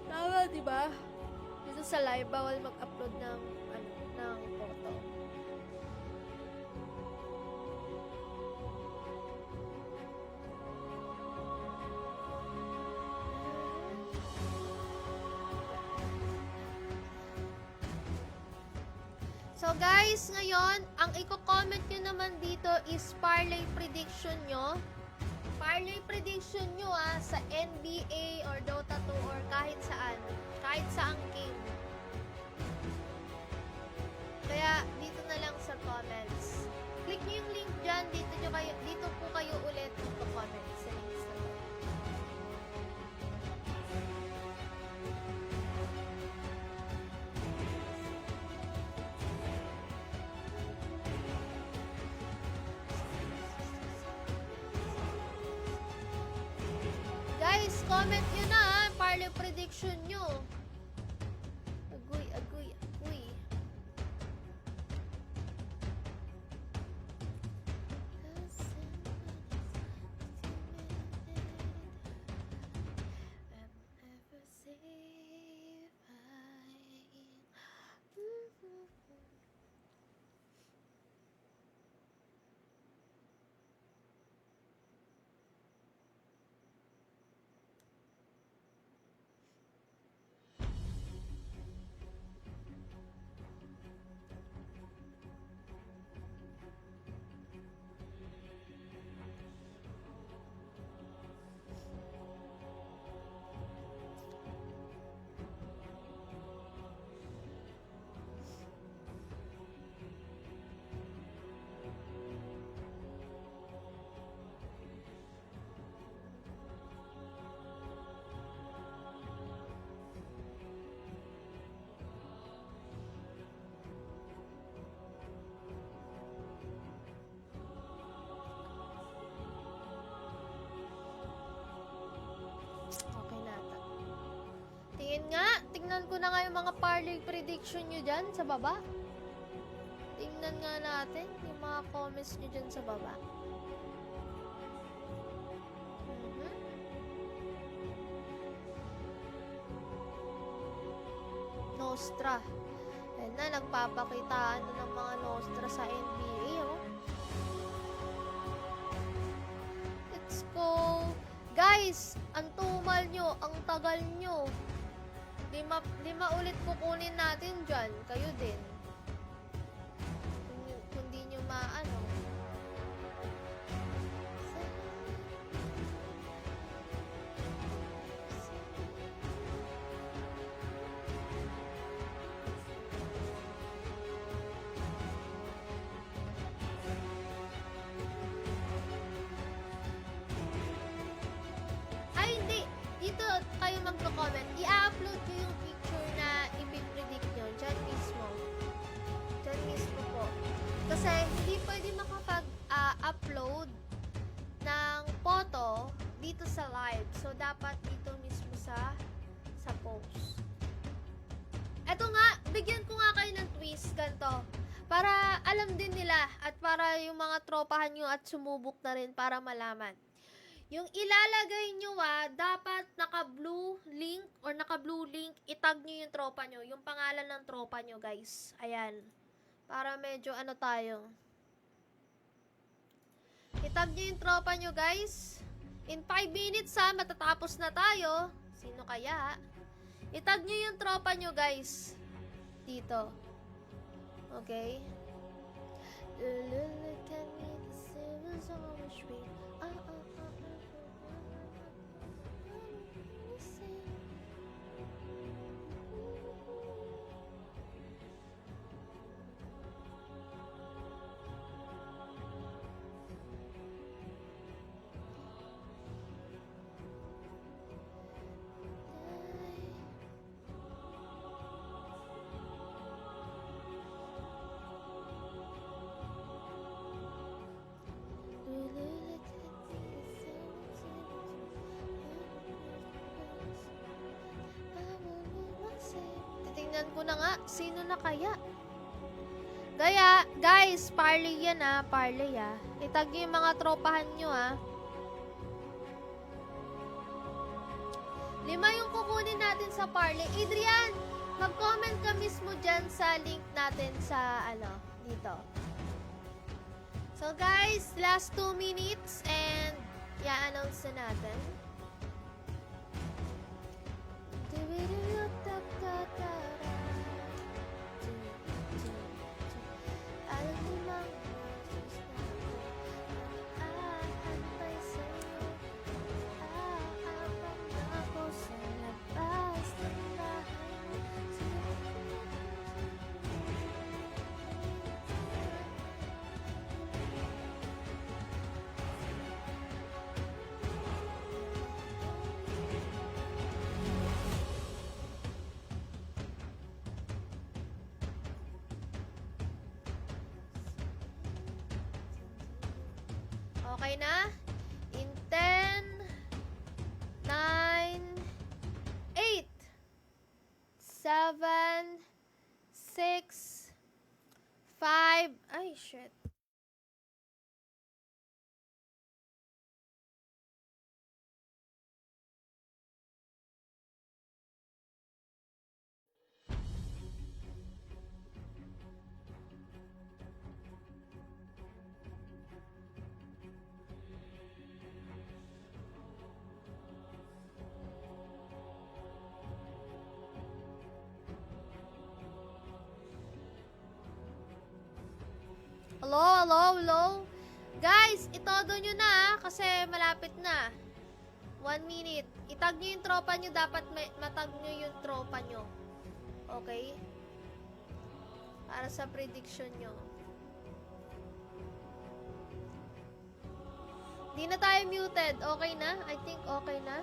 Tama, di ba? Dito sa live, bawal mag-upload ng photo. So guys, ngayon, ang i-comment nyo naman dito is parlay prediction nyo. Parlay prediction nyo sa NBA or Dota 2 or kahit saan. Kahit saang game. Kaya dito na lang sa comments. Click nyo yung link dyan. Dito po kayo ulit mag-comment sa links na to. Guys, comment nyo na parlay prediction nyo. Agoy, agoy, agoy. Okay na ata. Tingnan ko na nga yung mga parlay prediction nyo dyan sa baba. Tingnan nga natin yung mga comments nyo dyan sa baba. Nostra. Ayan na, nagpapakitaan na ng mga Nostra sa NBA, oh. Let's go! Guys, ang tumal nyo, ang tagal nyo. Lima ulit kukunin natin dyan. Kayo din. Kung di nyo maano. Ay, hindi. Dito kayo magko-comment. I-upload ko yung picture na ipipredict nyo. Diyan mismo. Diyan mismo po. Kasi hindi pwede makapag-upload ng photo dito sa live. So, dapat dito mismo sa post. Eto nga, bigyan ko nga kayo ng twist. Ganto. Para alam din nila at para yung mga tropahan nyo at sumubok na rin para malaman. Yung ilalagay nyo dapat naka-blue link or naka-blue link, itag nyo yung tropa nyo. Yung pangalan ng tropa nyo, guys. Ayan. Para medyo ano tayo. Itag nyo yung tropa nyo, guys. In 5 minutes matatapos na tayo. Sino kaya? Itag nyo yung tropa nyo, guys. Dito. Okay? Look at me, this is always real. Titingnan ko na nga, sino na kaya? Kaya, guys, parlay yan parlay Itag nyo yung mga tropahan nyo 5 yung kukunin natin sa parlay. Adrian, mag-comment ka mismo dyan sa link natin sa, dito. So, guys, last 2 minutes and i-announce na natin. Okay na? In 10, 9, 8, 7, 6, 5, ay shit. Hello? Guys, itodo nyo na kasi malapit na. 1 minute. Itag nyo yung tropa nyo. Dapat matag nyo yung tropa nyo. Okay? Para sa prediction nyo. Di na tayo muted. Okay na? I think okay na.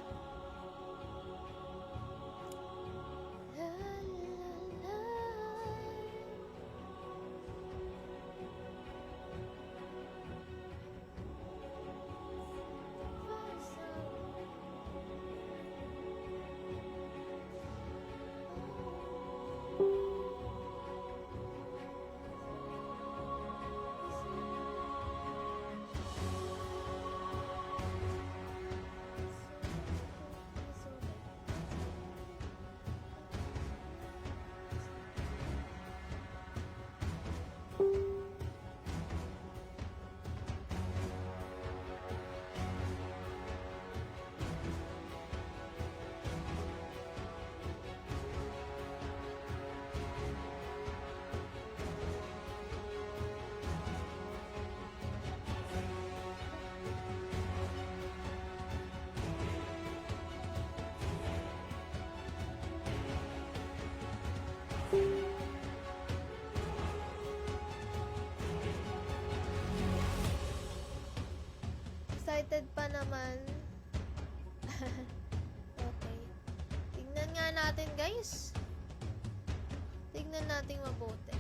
Excited pa naman. Okay. Tignan nga natin, guys. Tignan natin mabuti.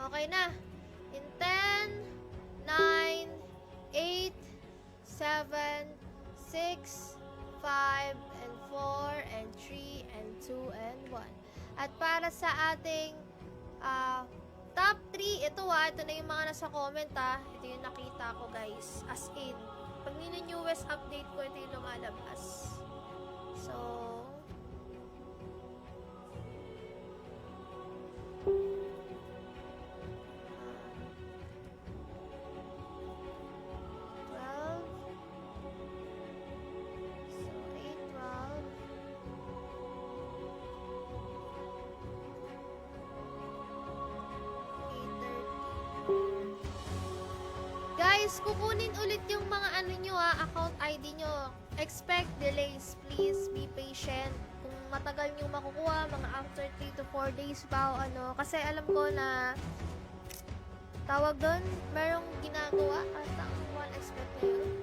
Okay na. In 10, 9, 8, 7, 6, 5, and 4, and 3, and 2, and 1. At para sa ating top 3, ito na yung mga nasa comment Ito yung nakita ko, guys. As in, pag newest update ko, ito yung lumalabas. So, guys, kukunin ulit yung mga account ID nyo. Expect delays, please. Be patient. Kung matagal nyo makukuha, mga after 3 to 4 days pa kasi alam ko na tawag doon, merong ginagawa at ang expect na yun.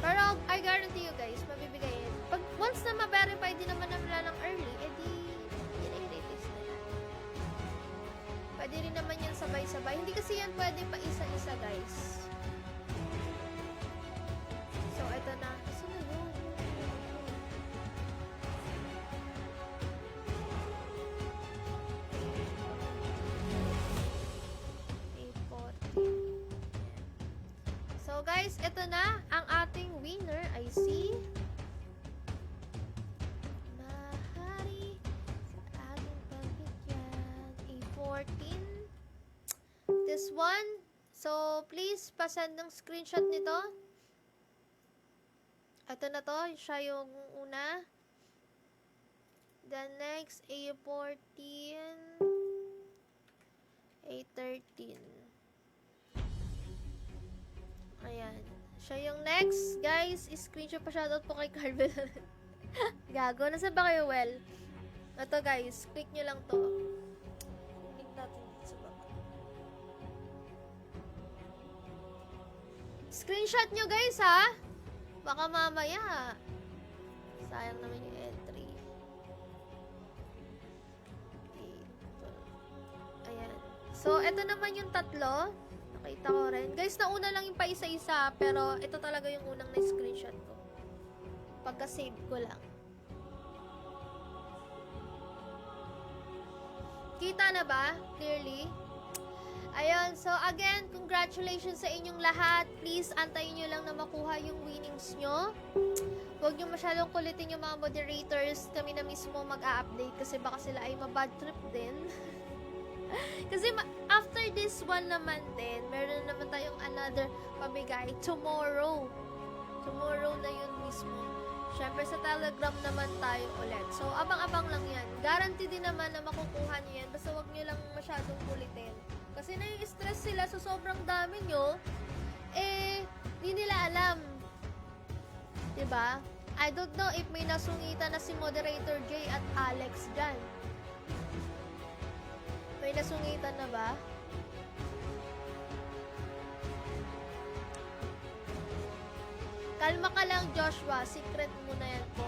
Pero I guarantee you guys, mabibigay yun. Pag once na ma-verify din naman nila ng early, edi i-release na yan. Pwede rin naman yan sabay-sabay. Hindi kasi yan pwede pa isa-isa, guys. So, ito na. Kasi na yun. So, guys, ito na. Ang ating winner ay si Mahari sa ating pagbigyan. A14. This one. So, please, pasend ng screenshot nito. Ito na to, siya yung una. The next, A14. A13. Ayan. Siya yung next. Guys, screenshot pa shoutout po kay Carvel. Gago. Nasaan ba kayo, Well? Ito guys, click nyo lang to. Click natin dito sa baba. Screenshot nyo guys ha. Baka mamaya. Sayang naman yung entry. Ito. Ayan. So, ito naman yung tatlo. Nakita ko rin. Guys, nauna lang yung pa isa-isa. Pero, ito talaga yung unang na-screenshot ko. Pagka-save ko lang. Kita na ba? Clearly? Ayun. So, again, congratulations sa inyong lahat. Please, antayin nyo lang na makuha yung winnings nyo. Huwag nyo masyadong kulitin yung mga moderators. Kami na mismo mag-a-update kasi baka sila ay mabad trip din. Kasi after this one naman din, meron naman tayong another pamigay tomorrow. Tomorrow na yun mismo. Siyempre sa Telegram naman tayo ulit. So, abang-abang lang yan. Guarantee din naman na makukuha nyo yan. Basta huwag nyo lang masyadong kulitin. Kasi nai-stress sila sa sobrang dami nyo. Di nila alam. Diba? I don't know if may nasungitan na si Moderator Jay at Alex dyan. May nasungitan na ba? Kalma ka lang, Joshua. Secret mo na yan po.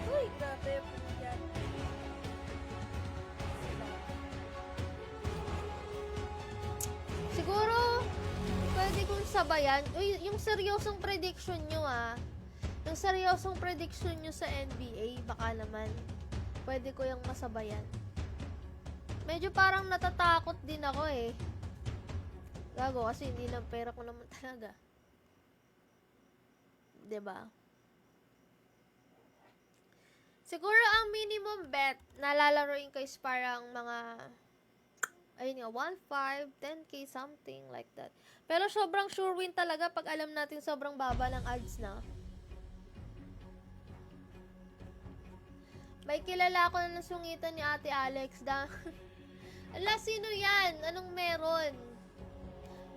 Uy, grabe po yan. Siguro, pwede kong sabayan. Uy, yung seryosong prediction nyo yung seryosong prediction nyo sa NBA, baka naman, pwede ko yung masabayan. Medyo parang natatakot din ako eh. Gago, kasi hindi lang pera ko naman talaga. 'Di ba? Siguro ang minimum bet na lalaroin ko is parang mga ayun nga, 1.5, 10k, something like that. Pero sobrang sure win talaga pag alam natin sobrang baba ng odds na. May kilala ako na nasungitan ni Ate Alex. Ala, sino yan? Anong meron?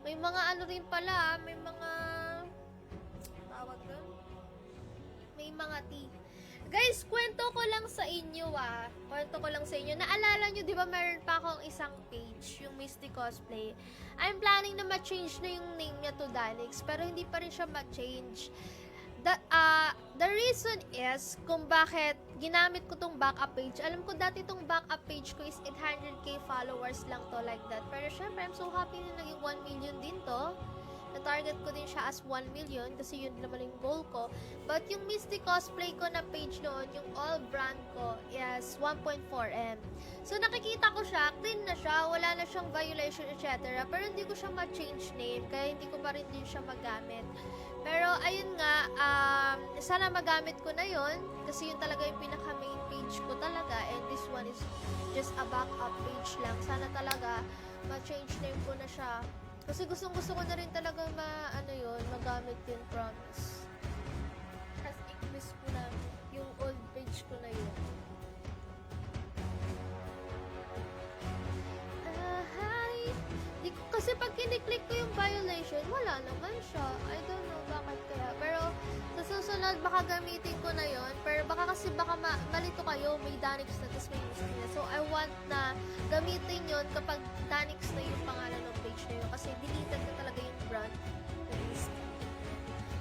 May mga ano rin pala, may mga tawag doon? May mga tea. Guys, kwento ko lang sa inyo Kwento ko lang sa inyo. Naalala nyo, di ba meron pa akong isang page, yung Misty Cosplay. I'm planning na ma-change na yung name niya to Danix, pero hindi pa rin siya ma-change. The reason is kung bakit ginamit ko tong backup page. Alam ko dati tong backup page ko is 800k followers lang to, like that. Pero syempre, I'm so happy na naging 1 million din to. Na-target ko din siya as 1 million kasi yun naman yung goal ko. But yung Misty Cosplay ko na page noon, yung all brand ko is 1.4M. So nakikita ko siya, clean na siya, wala na siyang violation, etc. Pero hindi ko siya ma-change name, kaya hindi ko pa rin din siya magamit. Pero ayun nga, sana magamit ko na yon kasi yun talaga yung pinaka main page ko talaga, and this one is just a backup page lang. Sana talaga ma-change name ko na siya. Kasi gusto ko na rin talaga magamit yun, promise. As i-miss ko na yung old page ko na yun. Kasi pag kiniklik ko yung violation, wala naman siya. I don't know bakit kaya. Pero sa susunod, baka gamitin ko na yon. Pero baka malito kayo, may Danix na, tapos may Misty na. So, I want na gamitin yon kapag Danix na yung pangalan ng page na yun. Kasi deleted na talaga yung brand na Misty.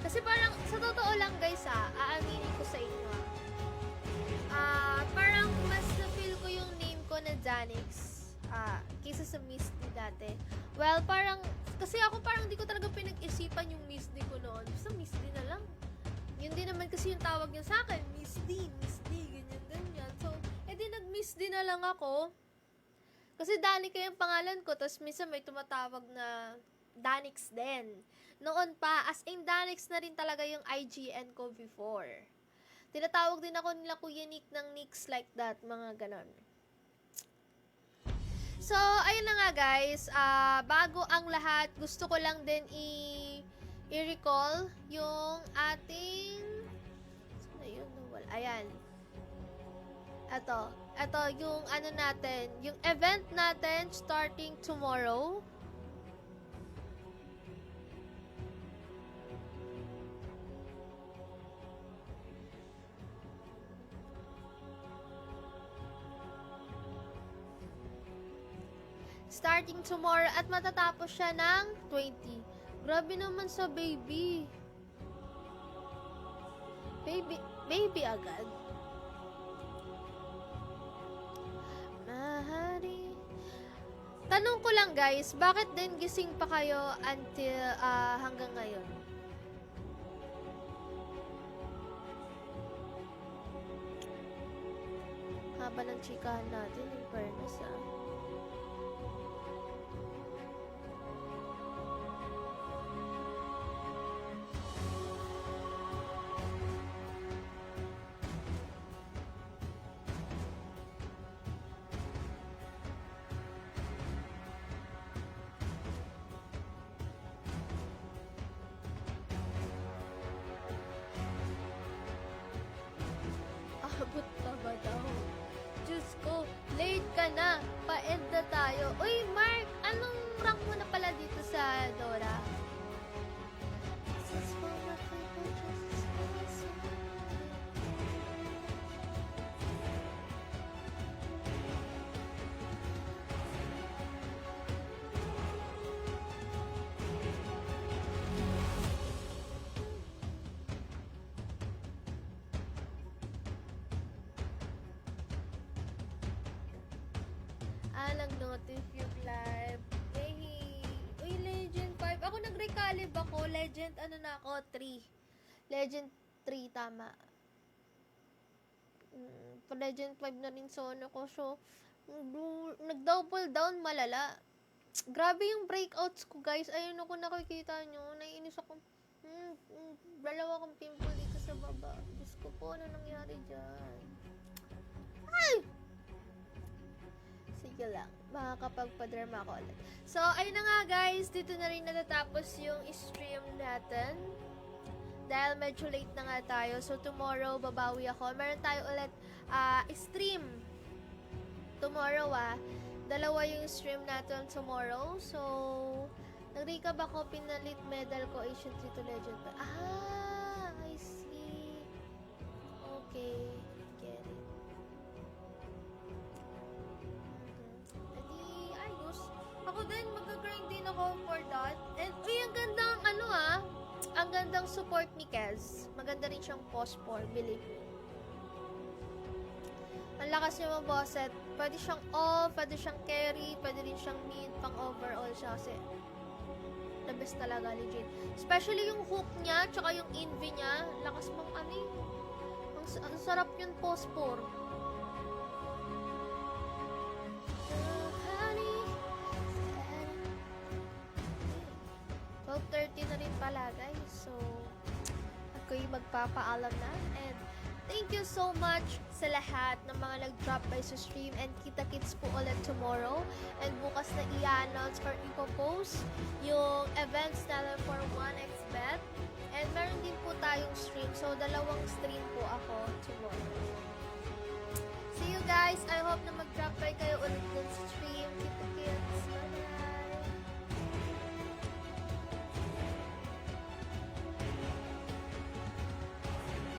Kasi parang, sa totoo lang guys aaminin ko sa inyo parang mas na-feel ko yung name ko na Danix kaysa sa Misty dati. Well, parang, kasi ako parang di ko talaga pinag-isipan yung Misty ko noon. Basta Misty na lang. Yun din naman kasi yung tawag niya sa akin, Misty, ganyan. So, edi nag-Misty na lang ako. Kasi Danica yung pangalan ko, tapos minsan may tumatawag na Danix din. Noon pa, as in Danix na rin talaga yung IGN ko before. Tinatawag din ako nila Kuya Nick ng Nicks like that, mga ganon. So, ayun na nga guys, bago ang lahat, gusto ko lang din i-recall yung ating, ayun, ayan. Ito yung ano natin, yung event natin starting tomorrow. Starting tomorrow at matatapos siya ng 20. Grabe naman sa baby. Baby agad. Mahari. Tanong ko lang guys, bakit din gising pa kayo until hanggang ngayon? Haba ng chikahan natin, in fairness Abot pa ba daw? Diyos ko, late ka na. Pa-end na tayo. Uy, Mark, anong rank mo na pala dito sa Dora? Nag-notif yung live. Uy, Legend 5. Ako nag-recalib ako. Legend, ano na ako? 3. Legend 3, tama. Legend 5 na rin sono ko. So, nag-double down malala. Grabe yung breakouts ko, guys. Ayun ako nakikita nyo. Naiinis ako. Dalawa kong pimple dito sa baba. Diyos ko po, ano nangyari dyan? Ay! Sige lang, makakapagpa-derma ako ulit. So, ayun na nga guys, dito na rin natatapos yung stream natin. Dahil medyo late na nga tayo. So, tomorrow, babawi ako. Meron tayo ulit stream. Tomorrow dalawa yung stream natin tomorrow. So, nag-recap ako, pinalit medal ko, Asian 3 to Legend. I see. Okay. Ako din, mag-grind din ako for that. And, uy, ang gandang, ang gandang support ni Kez. Maganda rin siyang post-4, believe me. Ang lakas niya mag-bosset. Pwede siyang off, pwede siyang carry, pwede rin siyang mid, pang overall siya kasi the best talaga, legit. Especially yung hook niya, tsaka yung envy niya. Lakas mong ang sarap yung post-4. 12:30 na rin pala guys. So, ako'y magpapaalam na. And thank you so much sa lahat ng mga nag-drop by sa stream. And kita-kits po ulit tomorrow. And bukas na i-announce or ipopost yung events natin for 1xbet. And meron din po tayong stream. So, dalawang stream po ako tomorrow. See you guys. I hope na mag-drop by kayo ulit dun sa stream. Kita-kits. Bye-bye.